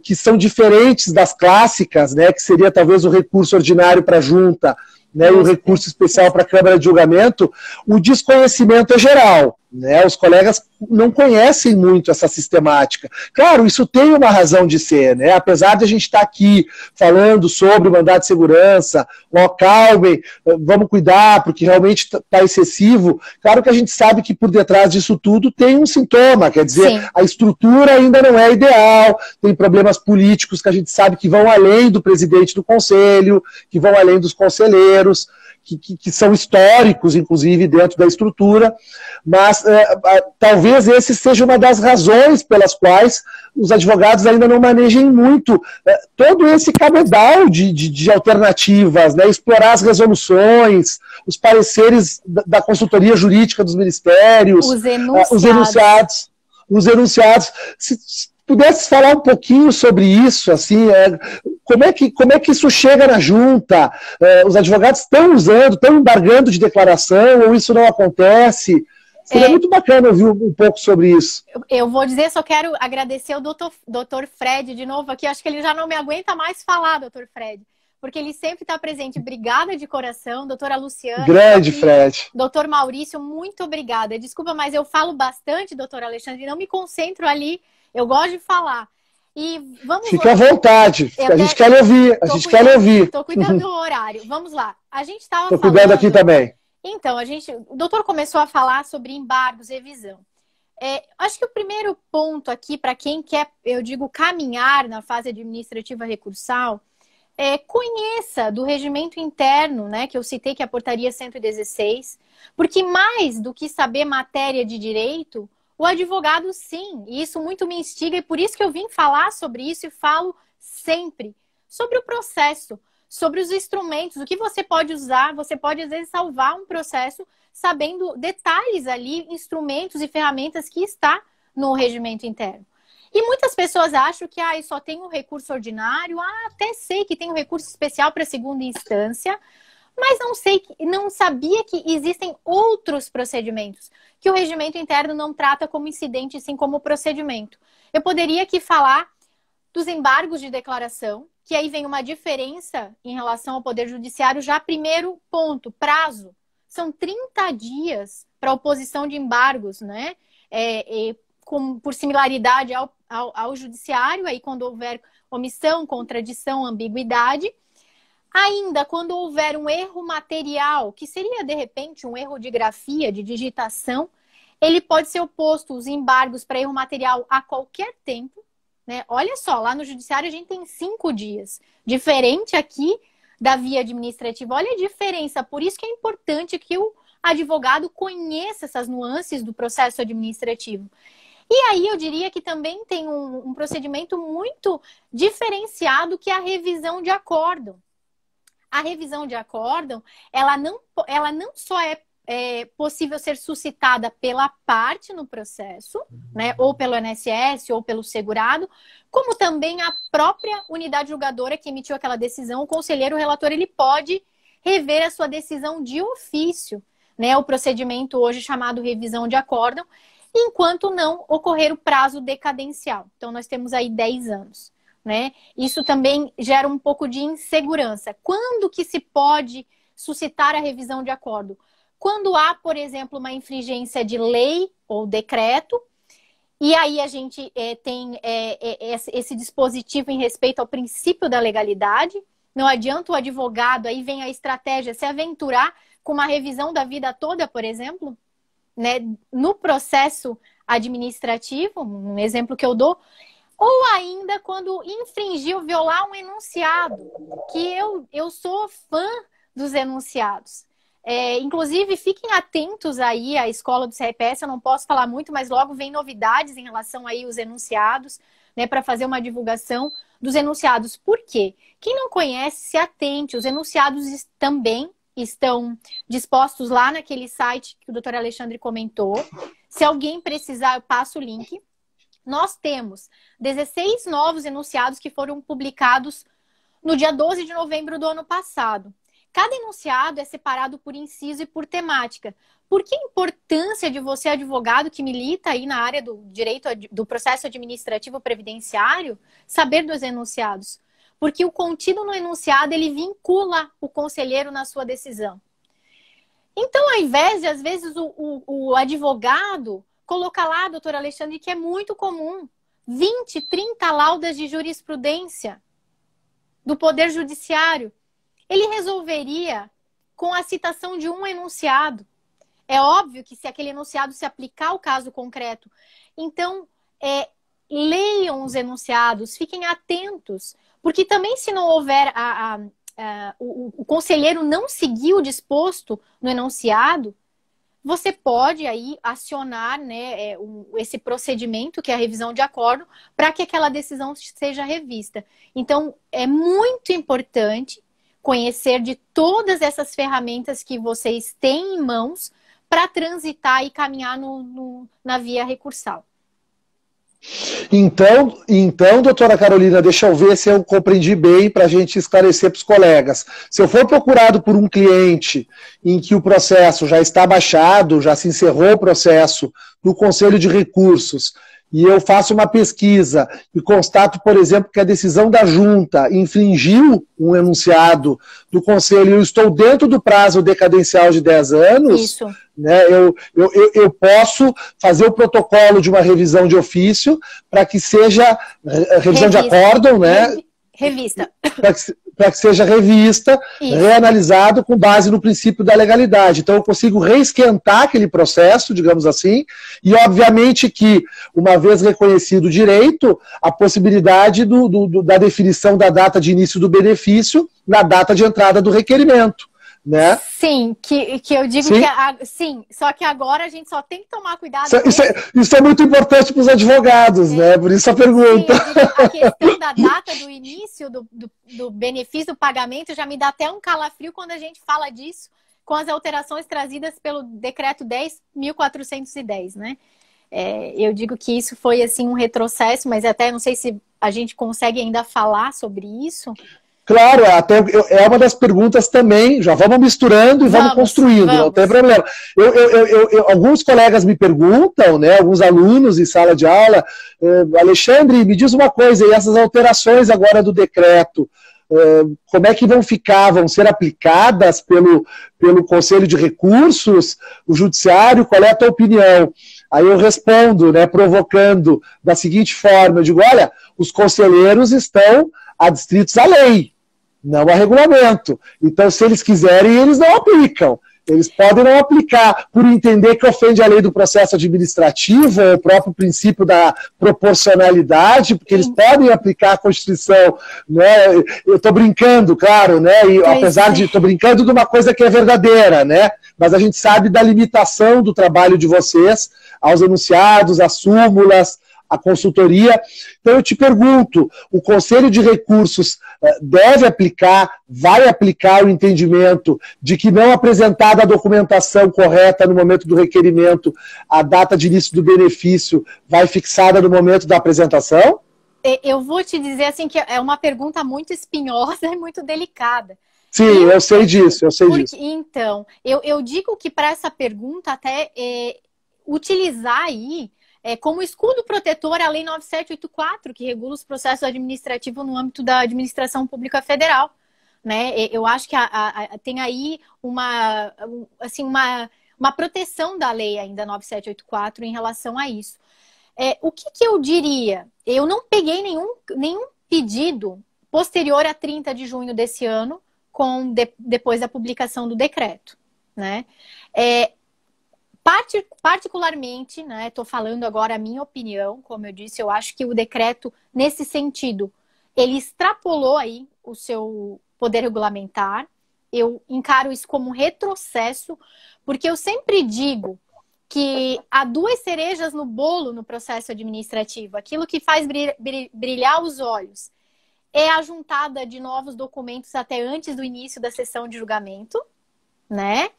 que são diferentes das clássicas, né, que seria talvez o recurso ordinário para a junta, né, e o recurso especial para a Câmara de Julgamento, o desconhecimento é geral. né? Os colegas não conhecem muito essa sistemática. Claro, isso tem uma razão de ser, né? Apesar de a gente estar aqui falando sobre o mandado de segurança, ó, calmem, vamos cuidar, porque realmente está excessivo. Claro que a gente sabe que por detrás disso tudo tem um sintoma, quer dizer, sim, a estrutura ainda não é ideal, tem problemas políticos que a gente sabe que vão além do presidente do conselho, que vão além dos conselheiros, que são históricos, inclusive, dentro da estrutura, mas talvez esse seja uma das razões pelas quais os advogados ainda não manejem muito todo esse cabedal de alternativas, né? Explorar as resoluções, os pareceres da consultoria jurídica dos ministérios, os enunciados. Se pudesse falar um pouquinho sobre isso, assim, como é que isso chega na junta? Os advogados estão embargando de declaração, ou isso não acontece? Seria muito bacana ouvir um pouco sobre isso. Eu vou dizer, só quero agradecer ao doutor Fred de novo aqui. Acho que ele já não me aguenta mais falar, doutor Fred, porque ele sempre está presente. Obrigada de coração, doutora Luciana. Grande Fred. Doutor Maurício, muito obrigada. Desculpa, mas eu falo bastante, doutor Alexandre, e não me concentro ali. Eu gosto de falar. E vamos Fique à vontade. A gente quer lhe ouvir. Estou cuidando do horário. Vamos lá. A gente estava falando... Estou cuidando aqui também. Então, o doutor começou a falar sobre embargos, revisão. Acho que o primeiro ponto aqui, para quem quer, eu digo, caminhar na fase administrativa recursal, conheça do regimento interno, né, que eu citei, que é a portaria 116, porque mais do que saber matéria de direito, o advogado, sim, e isso muito me instiga, e por isso que eu vim falar sobre isso e falo sempre sobre o processo, sobre os instrumentos, o que você pode usar. Você pode, às vezes, salvar um processo sabendo detalhes ali, instrumentos e ferramentas que está no regimento interno. E muitas pessoas acham que só tem um recurso ordinário, até sei que tem um recurso especial para segunda instância, mas não sabia que existem outros procedimentos, que o regimento interno não trata como incidente, sim como procedimento. Eu poderia aqui falar dos embargos de declaração, que aí vem uma diferença em relação ao Poder Judiciário. Já primeiro ponto, prazo. São 30 dias para oposição de embargos, né? Por similaridade ao Judiciário, aí quando houver omissão, contradição, ambiguidade. Ainda quando houver um erro material, que seria, de repente, um erro de grafia, de digitação, ele pode ser oposto os embargos para erro material a qualquer tempo, né? Olha só, lá no Judiciário a gente tem 5 dias. Diferente aqui da via administrativa. Olha a diferença. Por isso que é importante que o advogado conheça essas nuances do processo administrativo. E aí eu diria que também tem um procedimento muito diferenciado, que é a revisão de acórdão. A revisão de acórdão, ela não só é possível ser suscitada pela parte no processo, né, ou pelo INSS, ou pelo segurado, como também a própria unidade julgadora que emitiu aquela decisão, o conselheiro, o relator, ele pode rever a sua decisão de ofício, né, o procedimento hoje chamado revisão de acórdão, enquanto não ocorrer o prazo decadencial. Então, nós temos aí 10 anos. Né? Isso também gera um pouco de insegurança. Quando que se pode suscitar a revisão de acordo? Quando há, por exemplo, uma infringência de lei ou decreto, e aí a gente tem esse dispositivo em respeito ao princípio da legalidade. Não adianta o advogado, aí vem a estratégia, se aventurar com uma revisão da vida toda, por exemplo, né? No processo administrativo, um exemplo que eu dou, ou ainda quando infringir ou violar um enunciado, que eu sou fã dos enunciados. Inclusive, fiquem atentos aí à escola do CRPS, eu não posso falar muito, mas logo vem novidades em relação aí aos enunciados, né, para fazer uma divulgação dos enunciados. Por quê? Quem não conhece, se atente, os enunciados também estão dispostos lá naquele site que o doutor Alexandre comentou. Se alguém precisar, eu passo o link. Nós temos 16 novos enunciados que foram publicados no dia 12 de novembro do ano passado. Cada enunciado é separado por inciso e por temática. Por que a importância de você, advogado que milita aí na área do direito do processo administrativo previdenciário, saber dos enunciados? Porque o contido no enunciado, ele vincula o conselheiro na sua decisão. Então, ao invés de, às vezes, o advogado colocar lá, doutor Alexandre, que é muito comum, 20, 30 laudas de jurisprudência do Poder Judiciário, ele resolveria com a citação de um enunciado. É óbvio que se aquele enunciado se aplicar ao caso concreto, então, leiam os enunciados, fiquem atentos, porque também se não houver o conselheiro não seguir o disposto no enunciado, você pode aí acionar, né, esse procedimento, que é a revisão de acordo, para que aquela decisão seja revista. Então, é muito importante conhecer de todas essas ferramentas que vocês têm em mãos para transitar e caminhar na via recursal. Então, doutora Carolina, deixa eu ver se eu compreendi bem para a gente esclarecer para os colegas. Se eu for procurado por um cliente em que o processo já está baixado, já se encerrou o processo no Conselho de Recursos, e eu faço uma pesquisa e constato, por exemplo, que a decisão da junta infringiu um enunciado do Conselho e eu estou dentro do prazo decadencial de 10 anos... Isso. Né, eu posso fazer o protocolo de uma revisão de ofício para que seja revisão de acórdão, né? Revista. Para que seja revista, Isso. reanalisado com base no princípio da legalidade. Então eu consigo reesquentar aquele processo, digamos assim, e obviamente que, uma vez reconhecido o direito, a possibilidade da definição da data de início do benefício na data de entrada do requerimento. Né? Sim, que eu digo sim? Sim, só que agora a gente só tem que tomar cuidado. Isso é muito importante para os advogados, né? Por isso a pergunta. Sim, a questão da data do início do benefício do pagamento já me dá até um calafrio quando a gente fala disso, com as alterações trazidas pelo decreto 10.410, né? Eu digo que isso foi assim um retrocesso, mas até não sei se a gente consegue ainda falar sobre isso. Claro, até é uma das perguntas também, já vamos misturando e vamos construindo, não tem problema. Alguns colegas me perguntam, né, alguns alunos em sala de aula, Alexandre, me diz uma coisa, e essas alterações agora do decreto, como é que vão ficar? Vão ser aplicadas pelo Conselho de Recursos, o Judiciário? Qual é a tua opinião? Aí eu respondo, né, provocando da seguinte forma, eu digo, olha, os conselheiros estão adstritos à lei, não a regulamento. Então, se eles quiserem, eles não aplicam. Eles podem não aplicar por entender que ofende a lei do processo administrativo, ou o próprio princípio da proporcionalidade, porque eles podem aplicar a Constituição, né? Eu estou brincando, claro, né? E, apesar de estou brincando de uma coisa que é verdadeira, né? Mas a gente sabe da limitação do trabalho de vocês aos enunciados, às súmulas, a consultoria. Então eu te pergunto, o Conselho de Recursos deve aplicar, vai aplicar o entendimento de que não apresentada a documentação correta no momento do requerimento, a data de início do benefício vai fixada no momento da apresentação? Eu vou te dizer assim que é uma pergunta muito espinhosa e muito delicada. Sim, eu sei disso, disso. Então, eu digo que para essa pergunta até utilizar aí como escudo protetor a Lei 9784, que regula os processos administrativos no âmbito da administração pública federal. Né? Eu acho que tem aí uma proteção da lei ainda 9784 em relação a isso. O que eu diria? Eu não peguei nenhum pedido posterior a 30 de junho desse ano, depois da publicação do decreto. Né? Particularmente, né, estou falando agora a minha opinião, como eu disse, eu acho que o decreto, nesse sentido, ele extrapolou aí o seu poder regulamentar. Eu encaro isso como um retrocesso, porque eu sempre digo que há duas cerejas no bolo no processo administrativo. Aquilo que faz brilhar os olhos é a juntada de novos documentos até antes do início da sessão de julgamento, né?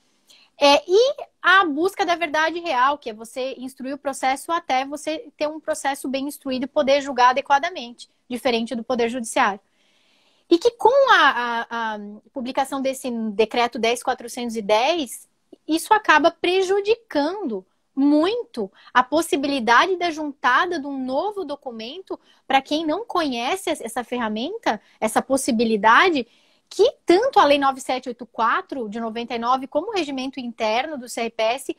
E a busca da verdade real, que é você instruir o processo até você ter um processo bem instruído e poder julgar adequadamente, diferente do Poder Judiciário. E que com a publicação desse decreto 10.410, isso acaba prejudicando muito a possibilidade da juntada de um novo documento para quem não conhece essa ferramenta, essa possibilidade, que tanto a Lei 9784 de 99 como o regimento interno do CRPS,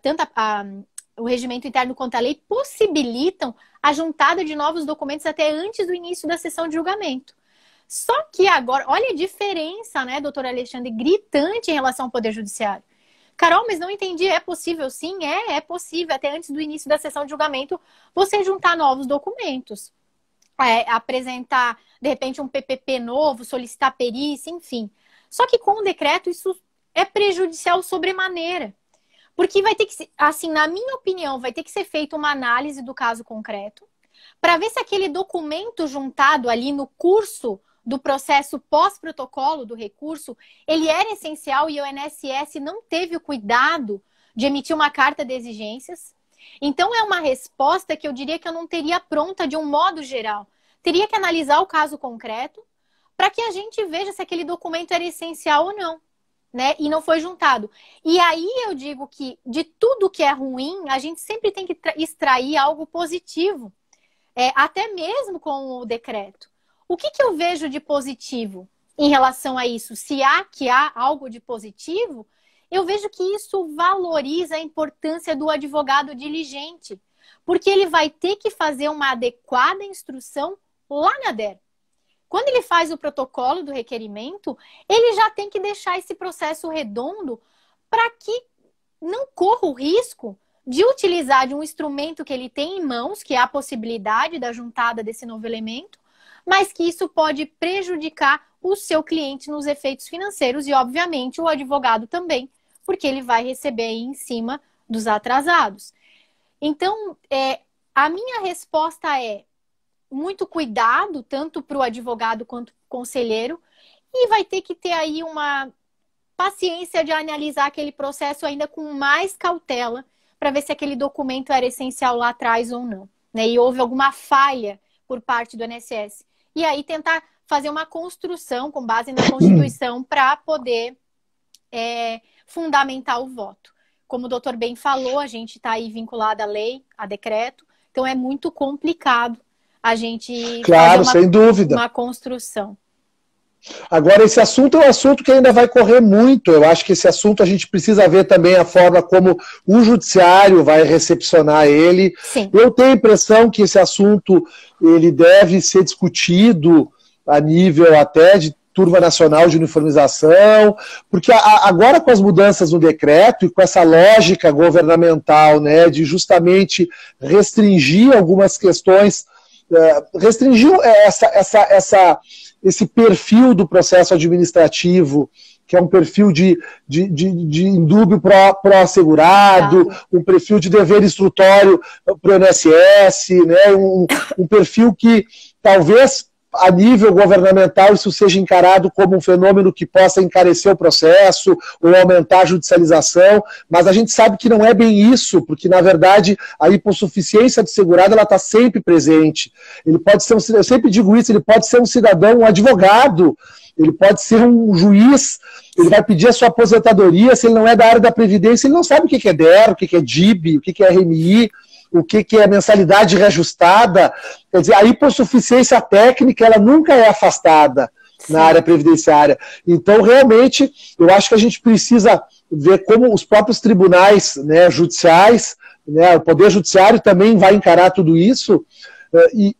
tanto o regimento interno quanto a lei possibilitam a juntada de novos documentos até antes do início da sessão de julgamento. Só que agora, olha a diferença, né, doutor Alexandre, gritante em relação ao Poder Judiciário. Carol, mas não entendi, é possível sim? É possível, até antes do início da sessão de julgamento, você juntar novos documentos. Apresentar, de repente, um PPP novo, solicitar perícia, enfim. Só que com o decreto isso é prejudicial sobremaneira. Porque vai ter que, assim, na minha opinião, vai ter que ser feita uma análise do caso concreto para ver se aquele documento juntado ali no curso do processo pós-protocolo do recurso, ele era essencial e o INSS não teve o cuidado de emitir uma carta de exigências. Então, é uma resposta que eu diria que eu não teria pronta de um modo geral. Teria que analisar o caso concreto para que a gente veja se aquele documento era essencial ou não, né? E não foi juntado. E aí eu digo que de tudo que é ruim, a gente sempre tem que extrair algo positivo, até mesmo com o decreto. O que eu vejo de positivo em relação a isso? Se há algo de positivo, eu vejo que isso valoriza a importância do advogado diligente, porque ele vai ter que fazer uma adequada instrução lá na DER. Quando ele faz o protocolo do requerimento, ele já tem que deixar esse processo redondo para que não corra o risco de utilizar de um instrumento que ele tem em mãos, que é a possibilidade da juntada desse novo elemento, mas que isso pode prejudicar o seu cliente nos efeitos financeiros e, obviamente, o advogado também, porque ele vai receber aí em cima dos atrasados. Então, a minha resposta é muito cuidado, tanto para o advogado quanto para o conselheiro, e vai ter que ter aí uma paciência de analisar aquele processo ainda com mais cautela, para ver se aquele documento era essencial lá atrás ou não, né? E houve alguma falha por parte do INSS. E aí tentar fazer uma construção com base na Constituição para poder fundamentar o voto. Como o doutor bem falou, a gente está aí vinculado à lei, a decreto, então é muito complicado a gente Claro, fazer sem dúvida. uma construção. Agora, esse assunto é um assunto que ainda vai correr muito. Eu acho que esse assunto a gente precisa ver também a forma como o judiciário vai recepcionar ele. Sim. Eu tenho a impressão que esse assunto ele deve ser discutido a nível até de turma nacional de uniformização, porque agora com as mudanças no decreto e com essa lógica governamental, né, de justamente restringir algumas questões, restringir esse perfil do processo administrativo, que é um perfil de indúbio pró-assegurado, um perfil de dever instrutório para o INSS, né, um perfil que talvez a nível governamental isso seja encarado como um fenômeno que possa encarecer o processo ou aumentar a judicialização, mas a gente sabe que não é bem isso, porque na verdade a hipossuficiência de segurado ela está sempre presente. Ele pode ser eu sempre digo isso, ele pode ser um cidadão, um advogado, ele pode ser um juiz, ele vai pedir a sua aposentadoria, se ele não é da área da Previdência, ele não sabe o que é DER, o que é DIB, o que é RMI, o que é mensalidade reajustada. Quer dizer, a hipossuficiência técnica ela nunca é afastada na área previdenciária. Então, realmente, eu acho que a gente precisa ver como os próprios tribunais, né, judiciais, né, o Poder Judiciário também vai encarar tudo isso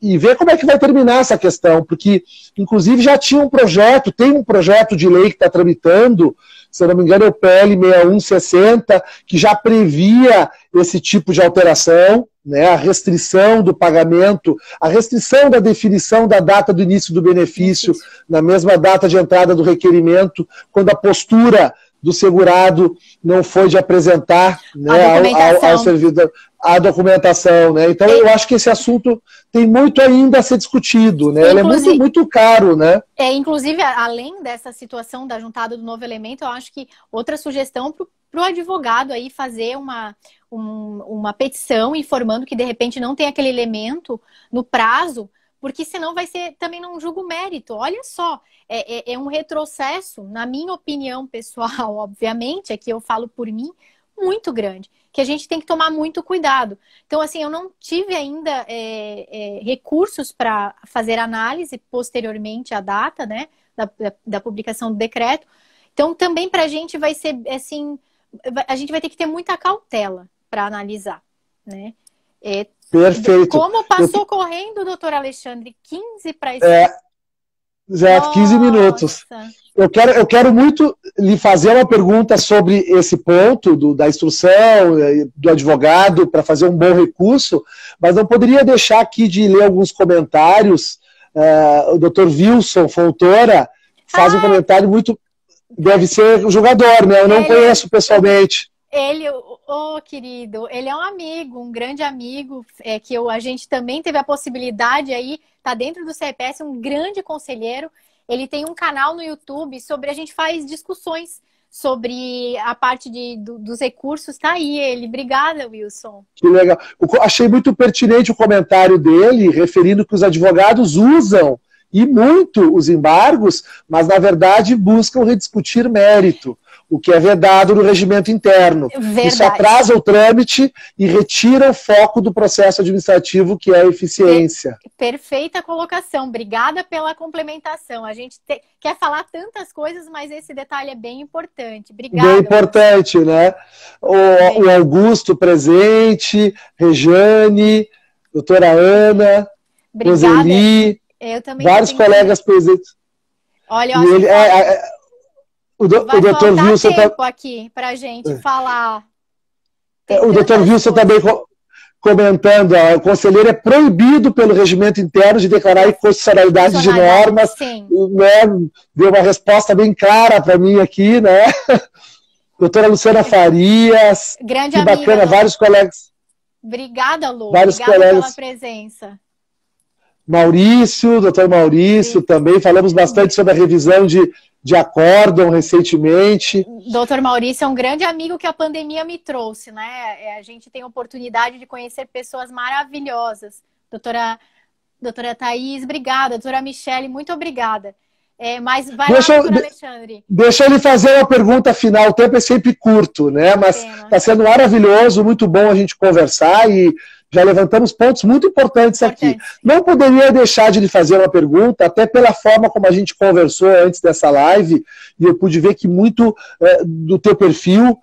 e ver como é que vai terminar essa questão, porque, inclusive, já tinha um projeto, tem um projeto de lei que está tramitando, se eu não me engano é o PL 6160, que já previa esse tipo de alteração, né, a restrição do pagamento, a restrição da definição da data do início do benefício na mesma data de entrada do requerimento, quando a postura do segurado não foi de apresentar, né, ao servidor a documentação, né? Então eu acho que esse assunto tem muito ainda a ser discutido, né? Ele é muito, muito caro, né? Inclusive, além dessa situação da juntada do novo elemento, eu acho que outra sugestão para o advogado aí fazer uma petição informando que de repente não tem aquele elemento no prazo, porque senão vai ser também não julgo mérito. Olha só, é um retrocesso, na minha opinião pessoal, obviamente, aqui eu falo por mim, muito grande, que a gente tem que tomar muito cuidado. Então, assim, eu não tive ainda recursos para fazer análise posteriormente à data, né, da publicação do decreto. Então, também para a gente vai ser, assim, a gente vai ter que ter muita cautela para analisar, né? Perfeito. Como passou correndo, doutor Alexandre, 15 para esse... Já 15 minutos. Eu quero muito lhe fazer uma pergunta sobre esse ponto da instrução, do advogado, para fazer um bom recurso, mas não poderia deixar aqui de ler alguns comentários. O doutor Wilson Fontoura faz um comentário muito... Deve ser um jogador, né? Eu não conheço pessoalmente. Ele, querido, ele é um amigo, um grande amigo, que a gente também teve a possibilidade aí, tá dentro do CEPS, um grande conselheiro. Ele tem um canal no YouTube a gente faz discussões sobre a parte dos recursos, tá aí ele. Obrigada, Wilson. Que legal. Eu achei muito pertinente o comentário dele, referindo que os advogados usam e muito os embargos, mas na verdade buscam rediscutir mérito, o que é vedado no regimento interno. Verdade. Isso atrasa o trâmite e retira o foco do processo administrativo, que é a eficiência. Perfeita colocação. Obrigada pela complementação. A gente quer falar tantas coisas, mas esse detalhe é bem importante. Obrigada. Bem importante, né? O Augusto presente, Rejane, doutora Ana, Roseli, vários colegas presentes. Olha, o doutor Wilson tempo aqui para gente falar. O doutor Wilson também comentando, o conselheiro é proibido pelo regimento interno de declarar inconstitucionalidade de normas. Sim. Né? Deu uma resposta bem clara para mim aqui, né? Doutora Luciana Farias. Grande que amiga, bacana, Lu. vários colegas. Obrigada, Lu. Vários Obrigada colegas. pela presença. Maurício, doutor Maurício, também falamos bastante sobre a revisão de acórdão recentemente. Doutor Maurício é um grande amigo que a pandemia me trouxe, né? A gente tem a oportunidade de conhecer pessoas maravilhosas. Doutora Thaís, obrigada. Doutora Michele, muito obrigada. Mas vai lá, doutor Alexandre. Deixa eu lhe fazer uma pergunta final. O tempo é sempre curto, né? Mas está sendo maravilhoso, muito bom a gente conversar e já levantamos pontos muito importantes aqui. Não poderia deixar de lhe fazer uma pergunta, até pela forma como a gente conversou antes dessa live, e eu pude ver que muito do teu perfil,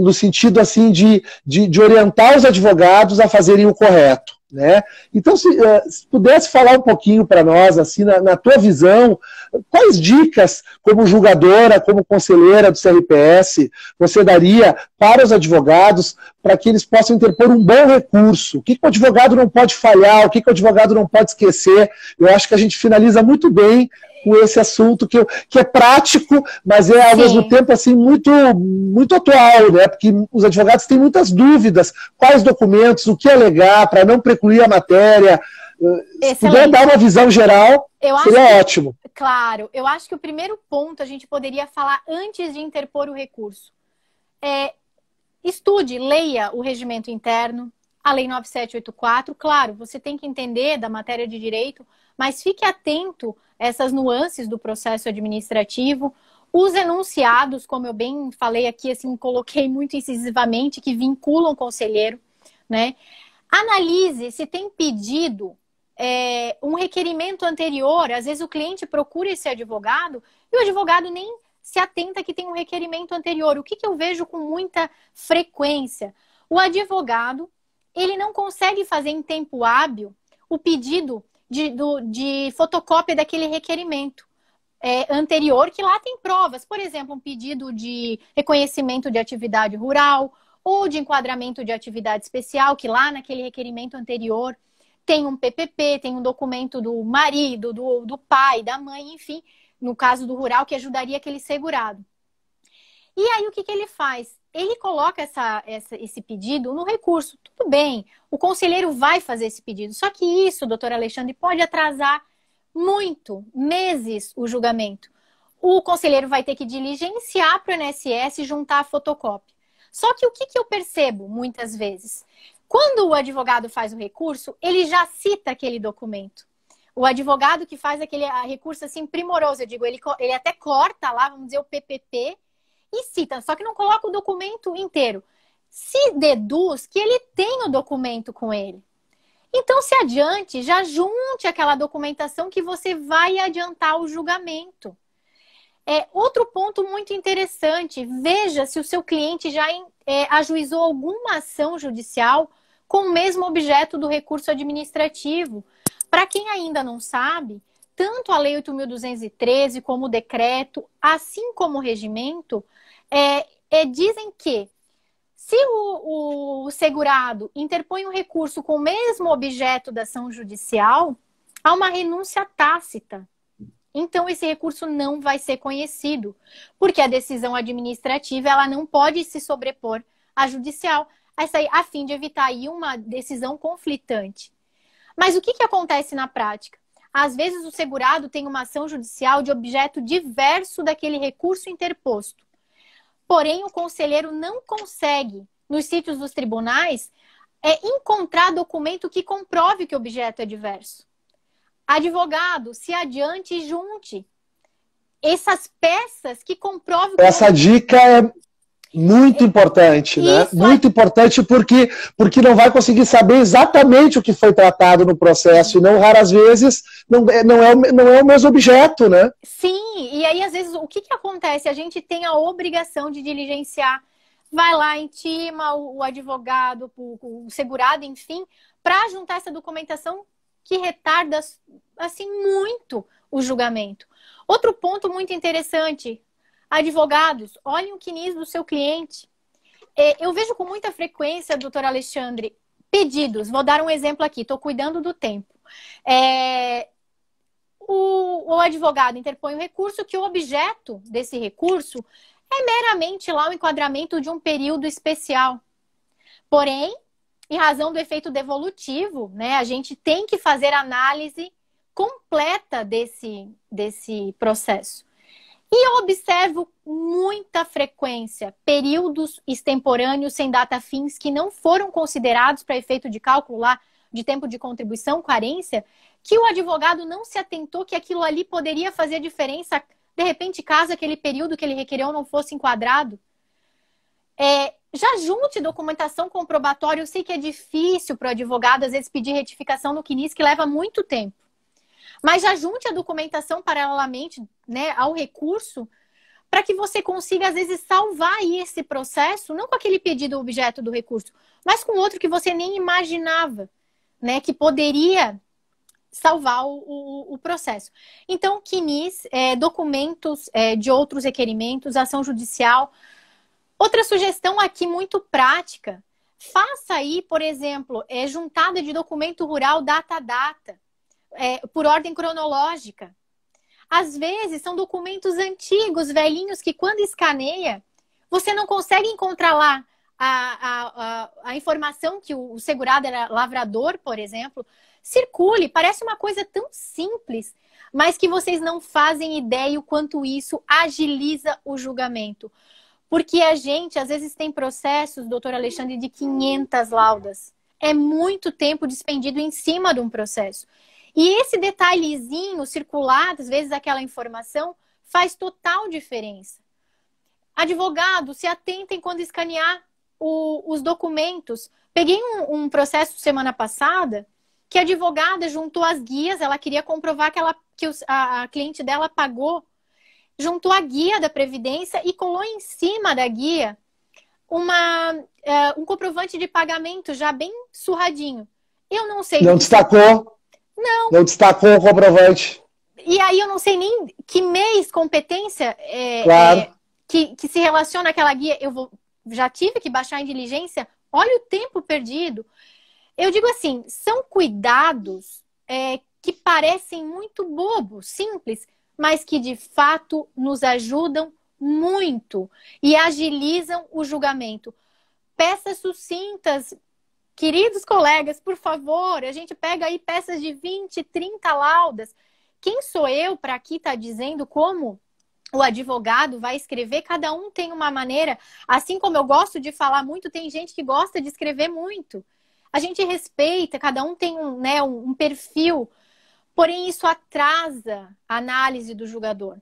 no sentido assim de orientar os advogados a fazerem o correto. Né? Então, se pudesse falar um pouquinho para nós, assim, na tua visão, quais dicas, como julgadora, como conselheira do CRPS, você daria para os advogados para que eles possam interpor um bom recurso? O que o advogado não pode falhar, o que o advogado não pode esquecer? Eu acho que a gente finaliza muito bem com esse assunto que é prático, mas ao mesmo tempo assim, muito, muito atual, né? Porque os advogados têm muitas dúvidas. Quais documentos, o que alegar, para não precluir a matéria. Se puder dar uma visão geral, seria ótimo. Claro, eu acho que o primeiro ponto a gente poderia falar antes de interpor o recurso. Estude, leia o regimento interno, a Lei 9784. Claro, você tem que entender da matéria de direito, mas fique atento a essas nuances do processo administrativo. Os enunciados, como eu bem falei aqui, assim, coloquei muito incisivamente, que vinculam o conselheiro, né? Analise se tem pedido um requerimento anterior. Às vezes o cliente procura esse advogado e o advogado nem se atenta que tem um requerimento anterior. O que eu vejo com muita frequência? O advogado, ele não consegue fazer em tempo hábil o pedido de fotocópia daquele requerimento anterior, que lá tem provas. Por exemplo, um pedido de reconhecimento de atividade rural ou de enquadramento de atividade especial, que lá naquele requerimento anterior tem um PPP, tem um documento do marido, do pai, da mãe, enfim, no caso do rural, que ajudaria aquele segurado. E aí o que ele faz? Ele coloca esse pedido no recurso. Tudo bem, o conselheiro vai fazer esse pedido. Só que isso, doutor Alexandre, pode atrasar muito, meses, o julgamento. O conselheiro vai ter que diligenciar para o INSS e juntar a fotocópia. Só que o que eu percebo muitas vezes? Quando o advogado faz o recurso, ele já cita aquele documento. O advogado que faz aquele recurso assim primoroso, eu digo, ele até corta lá, vamos dizer, o PPP, e cita, só que não coloca o documento inteiro. Se deduz que ele tem o documento com ele. Então, se adiante, já junte aquela documentação que você vai adiantar o julgamento. Outro ponto muito interessante, veja se o seu cliente já ajuizou alguma ação judicial com o mesmo objeto do recurso administrativo. Para quem ainda não sabe, tanto a Lei 8.213 como o decreto, assim como o regimento, dizem que se o segurado interpõe um recurso com o mesmo objeto da ação judicial, há uma renúncia tácita. Então, esse recurso não vai ser conhecido, porque a decisão administrativa ela não pode se sobrepor à judicial, a fim de evitar aí uma decisão conflitante. Mas o que acontece na prática? Às vezes, o segurado tem uma ação judicial de objeto diverso daquele recurso interposto. Porém, o conselheiro não consegue, nos sítios dos tribunais, encontrar documento que comprove que o objeto é diverso. Advogado, se adiante e junte essas peças que comprovam... Essa dica é muito importante, né? Muito importante porque não vai conseguir saber exatamente o que foi tratado no processo e não raras vezes não é o mesmo objeto, né? Sim, e aí às vezes o que acontece? A gente tem a obrigação de diligenciar, vai lá, intima o advogado, o segurado, enfim, para juntar essa documentação que retarda assim muito o julgamento. Outro ponto muito interessante, advogados, olhem o CNIS do seu cliente. Eu vejo com muita frequência, doutor Alexandre, pedidos. Vou dar um exemplo aqui, estou cuidando do tempo. O advogado interpõe um recurso que o objeto desse recurso é meramente lá o enquadramento de um período especial. Porém, em razão do efeito devolutivo, né, a gente tem que fazer análise completa desse processo. E eu observo muita frequência períodos extemporâneos sem data fins que não foram considerados para efeito de cálculo lá de tempo de contribuição, carência, que o advogado não se atentou que aquilo ali poderia fazer diferença, de repente, caso aquele período que ele requereu não fosse enquadrado. Já junte documentação comprobatória. Eu sei que é difícil para o advogado, às vezes, pedir retificação no CNIS, que leva muito tempo. Mas já junte a documentação paralelamente, né, ao recurso, para que você consiga, às vezes, salvar aí esse processo, não com aquele pedido objeto do recurso, mas com outro que você nem imaginava, né, que poderia salvar o processo. Então, CNIS, documentos de outros requerimentos, ação judicial. Outra sugestão aqui muito prática, faça aí, por exemplo, juntada de documento rural data a data, por ordem cronológica. Às vezes são documentos antigos, velhinhos, que quando escaneia, você não consegue encontrar lá a informação que o segurado era lavrador, por exemplo. Circule, parece uma coisa tão simples, mas que vocês não fazem ideia o quanto isso agiliza o julgamento. Porque a gente, às vezes, tem processos, doutor Alexandre, de 500 laudas. É muito tempo despendido em cima de um processo. E esse detalhezinho circulado, às vezes, aquela informação, faz total diferença. Advogados, se atentem quando escanear os documentos. Peguei um processo semana passada que a advogada juntou as guias, ela queria comprovar que a cliente dela pagou, juntou a guia da Previdência e colou em cima da guia um comprovante de pagamento já bem surradinho. Eu não sei... Não destacou? Não destacou o comprovante. E aí eu não sei nem que mês competência claro. Que se relaciona àquela guia. Já tive que baixar em diligência. Olha o tempo perdido. Eu digo assim, são cuidados que parecem muito bobos, simples, mas que de fato nos ajudam muito e agilizam o julgamento. Peças sucintas, queridos colegas, por favor, a gente pega aí peças de 20, 30 laudas. Quem sou eu para aqui estar dizendo como o advogado vai escrever? Cada um tem uma maneira, assim como eu gosto de falar muito, tem gente que gosta de escrever muito. A gente respeita, cada um tem um perfil, porém isso atrasa a análise do julgador.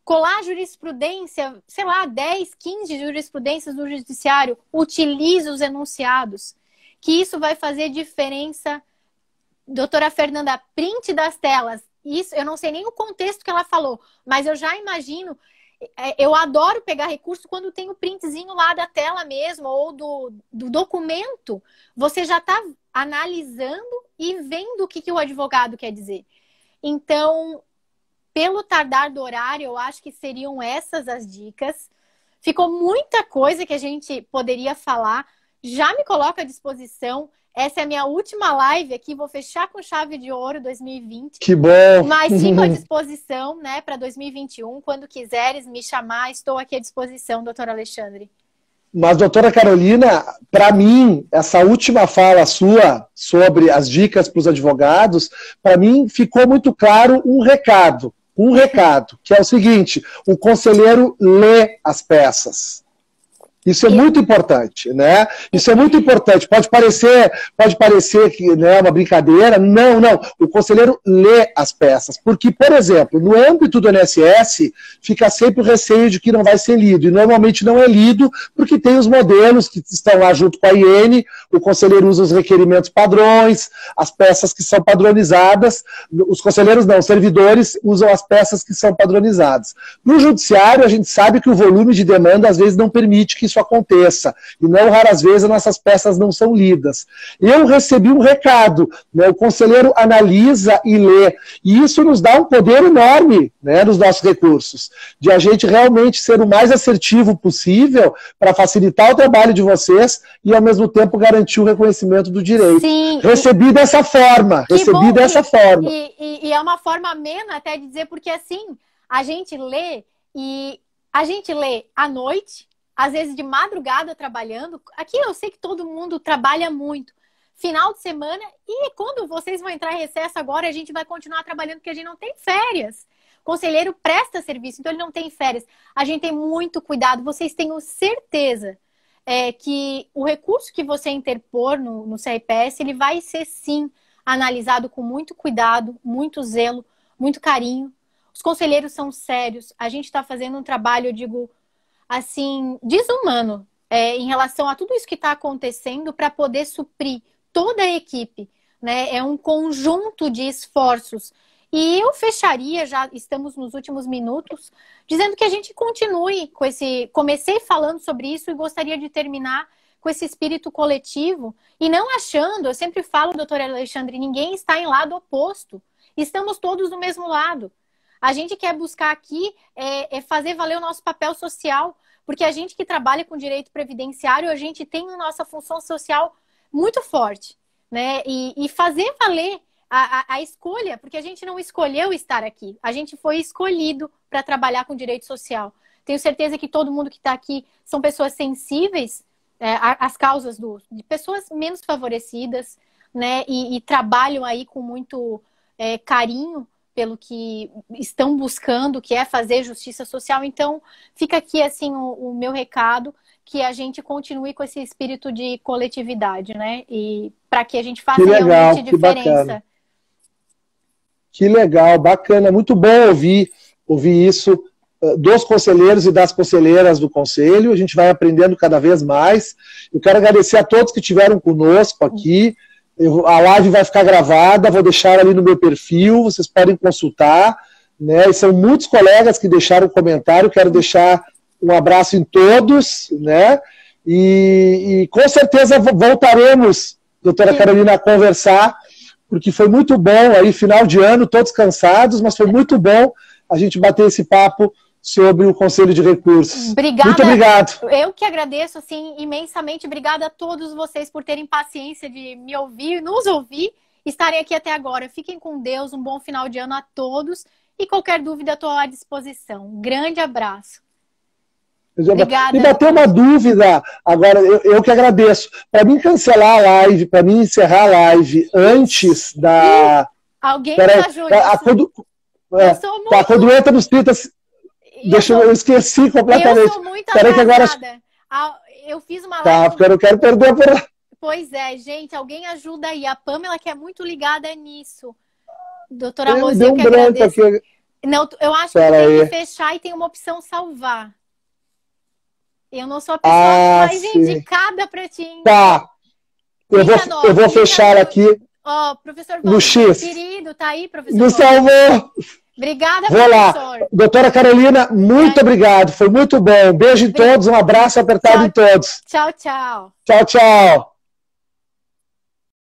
colar jurisprudência, sei lá, 10, 15 jurisprudências do judiciário, utilize os enunciados, que isso vai fazer diferença. Doutora Fernanda, print das telas. Isso, eu não sei nem o contexto que ela falou, mas eu já imagino. Eu adoro pegar recurso quando tem o printzinho lá da tela mesmo, ou do documento. Você já está analisando e vendo o que o advogado quer dizer. Então, pelo tardar do horário, eu acho que seriam essas as dicas. Ficou muita coisa que a gente poderia falar. Já me coloco à disposição. Essa é a minha última live aqui. Vou fechar com chave de ouro 2020. Que bom! Mas fico à disposição, né, para 2021. Quando quiseres me chamar, estou aqui à disposição, doutor Alexandre. Mas, doutora Carolina, para mim, essa última fala sua sobre as dicas para os advogados, para mim ficou muito claro um recado, que é o seguinte: o conselheiro lê as peças. Isso é muito importante, né? Isso é muito importante. Pode parecer que, né, uma brincadeira. Não, não. O conselheiro lê as peças. Porque, por exemplo, no âmbito do INSS, fica sempre o receio de que não vai ser lido. E normalmente não é lido porque tem os modelos que estão lá junto com a IN, o conselheiro usa os requerimentos padrões, as peças que são padronizadas. Os conselheiros não, os servidores usam as peças que são padronizadas. No judiciário, a gente sabe que o volume de demanda às vezes não permite que isso aconteça, e não raras vezes as nossas peças não são lidas. Eu recebi um recado, né, o conselheiro analisa e lê, e isso nos dá um poder enorme, né, nos nossos recursos, de a gente realmente ser o mais assertivo possível para facilitar o trabalho de vocês e ao mesmo tempo garantir o reconhecimento do direito. Sim, recebi dessa forma, E é uma forma amena até de dizer, porque assim, a gente lê à noite, às vezes de madrugada trabalhando. Aqui eu sei que todo mundo trabalha muito. Final de semana, e quando vocês vão entrar em recesso agora, a gente vai continuar trabalhando porque a gente não tem férias. O conselheiro presta serviço, então ele não tem férias. A gente tem muito cuidado. Vocês tenham certeza que o recurso que você interpor no CRPS, ele vai ser sim analisado com muito cuidado, muito zelo, muito carinho. Os conselheiros são sérios. A gente está fazendo um trabalho, eu digo, assim, desumano em relação a tudo isso que está acontecendo para poder suprir toda a equipe, né? É um conjunto de esforços. E eu fecharia, já estamos nos últimos minutos, dizendo que a gente continue com esse... Comecei falando sobre isso e gostaria de terminar com esse espírito coletivo e não achando, eu sempre falo, doutor Alexandre, ninguém está em lado oposto. Estamos todos do mesmo lado. A gente quer buscar aqui fazer valer o nosso papel social, porque a gente que trabalha com direito previdenciário, a gente tem a nossa função social muito forte, né? E fazer valer a escolha, porque a gente não escolheu estar aqui, a gente foi escolhido para trabalhar com direito social. Tenho certeza que todo mundo que está aqui são pessoas sensíveis às causas de pessoas menos favorecidas, né? E trabalham aí com muito carinho pelo que estão buscando, que é fazer justiça social. Então, fica aqui, assim, o meu recado, que a gente continue com esse espírito de coletividade, né? E para que a gente faça realmente diferença. Bacana. Que legal, bacana. Muito bom ouvir isso dos conselheiros e das conselheiras do Conselho. A gente vai aprendendo cada vez mais. Eu quero agradecer a todos que estiveram conosco aqui. A live vai ficar gravada, vou deixar ali no meu perfil, vocês podem consultar, né? E são muitos colegas que deixaram comentário, quero deixar um abraço em todos, né? E com certeza voltaremos, doutora Carolina, a conversar, porque foi muito bom aí, final de ano, todos cansados, mas foi muito bom a gente bater esse papo sobre o Conselho de Recursos. Obrigada. Muito obrigado. Eu que agradeço, assim, imensamente. Obrigada a todos vocês por terem paciência de me ouvir, nos ouvir, estarem aqui até agora. Fiquem com Deus, um bom final de ano a todos e qualquer dúvida estou à disposição. Um grande abraço. Obrigada. Me bateu uma dúvida, agora eu que agradeço. Para mim cancelar a live, para mim encerrar a live antes da... Alguém me ajude. Quando entra nos 30... eu esqueci completamente. Eu sou muito atrasada. Eu fiz uma live... Tá, porque eu não quero perder por... Pois é, gente, alguém ajuda aí. A Pamela, que é muito ligada nisso. Doutora Rose, eu que agradeço. Não, eu acho que Pera tem aí. que fechar e tem uma opção salvar. Eu não sou a pessoa mais sim. indicada para te Tá. Eu vou fechar aqui. Ó, professor No Walter, X. querido, tá aí, professor Me Walter? salvou. Obrigada, Vou professor. lá. Doutora Carolina, muito obrigado. Foi muito bom. Um beijo em todos, um abraço apertado em todos. Tchau, tchau. Tchau, tchau.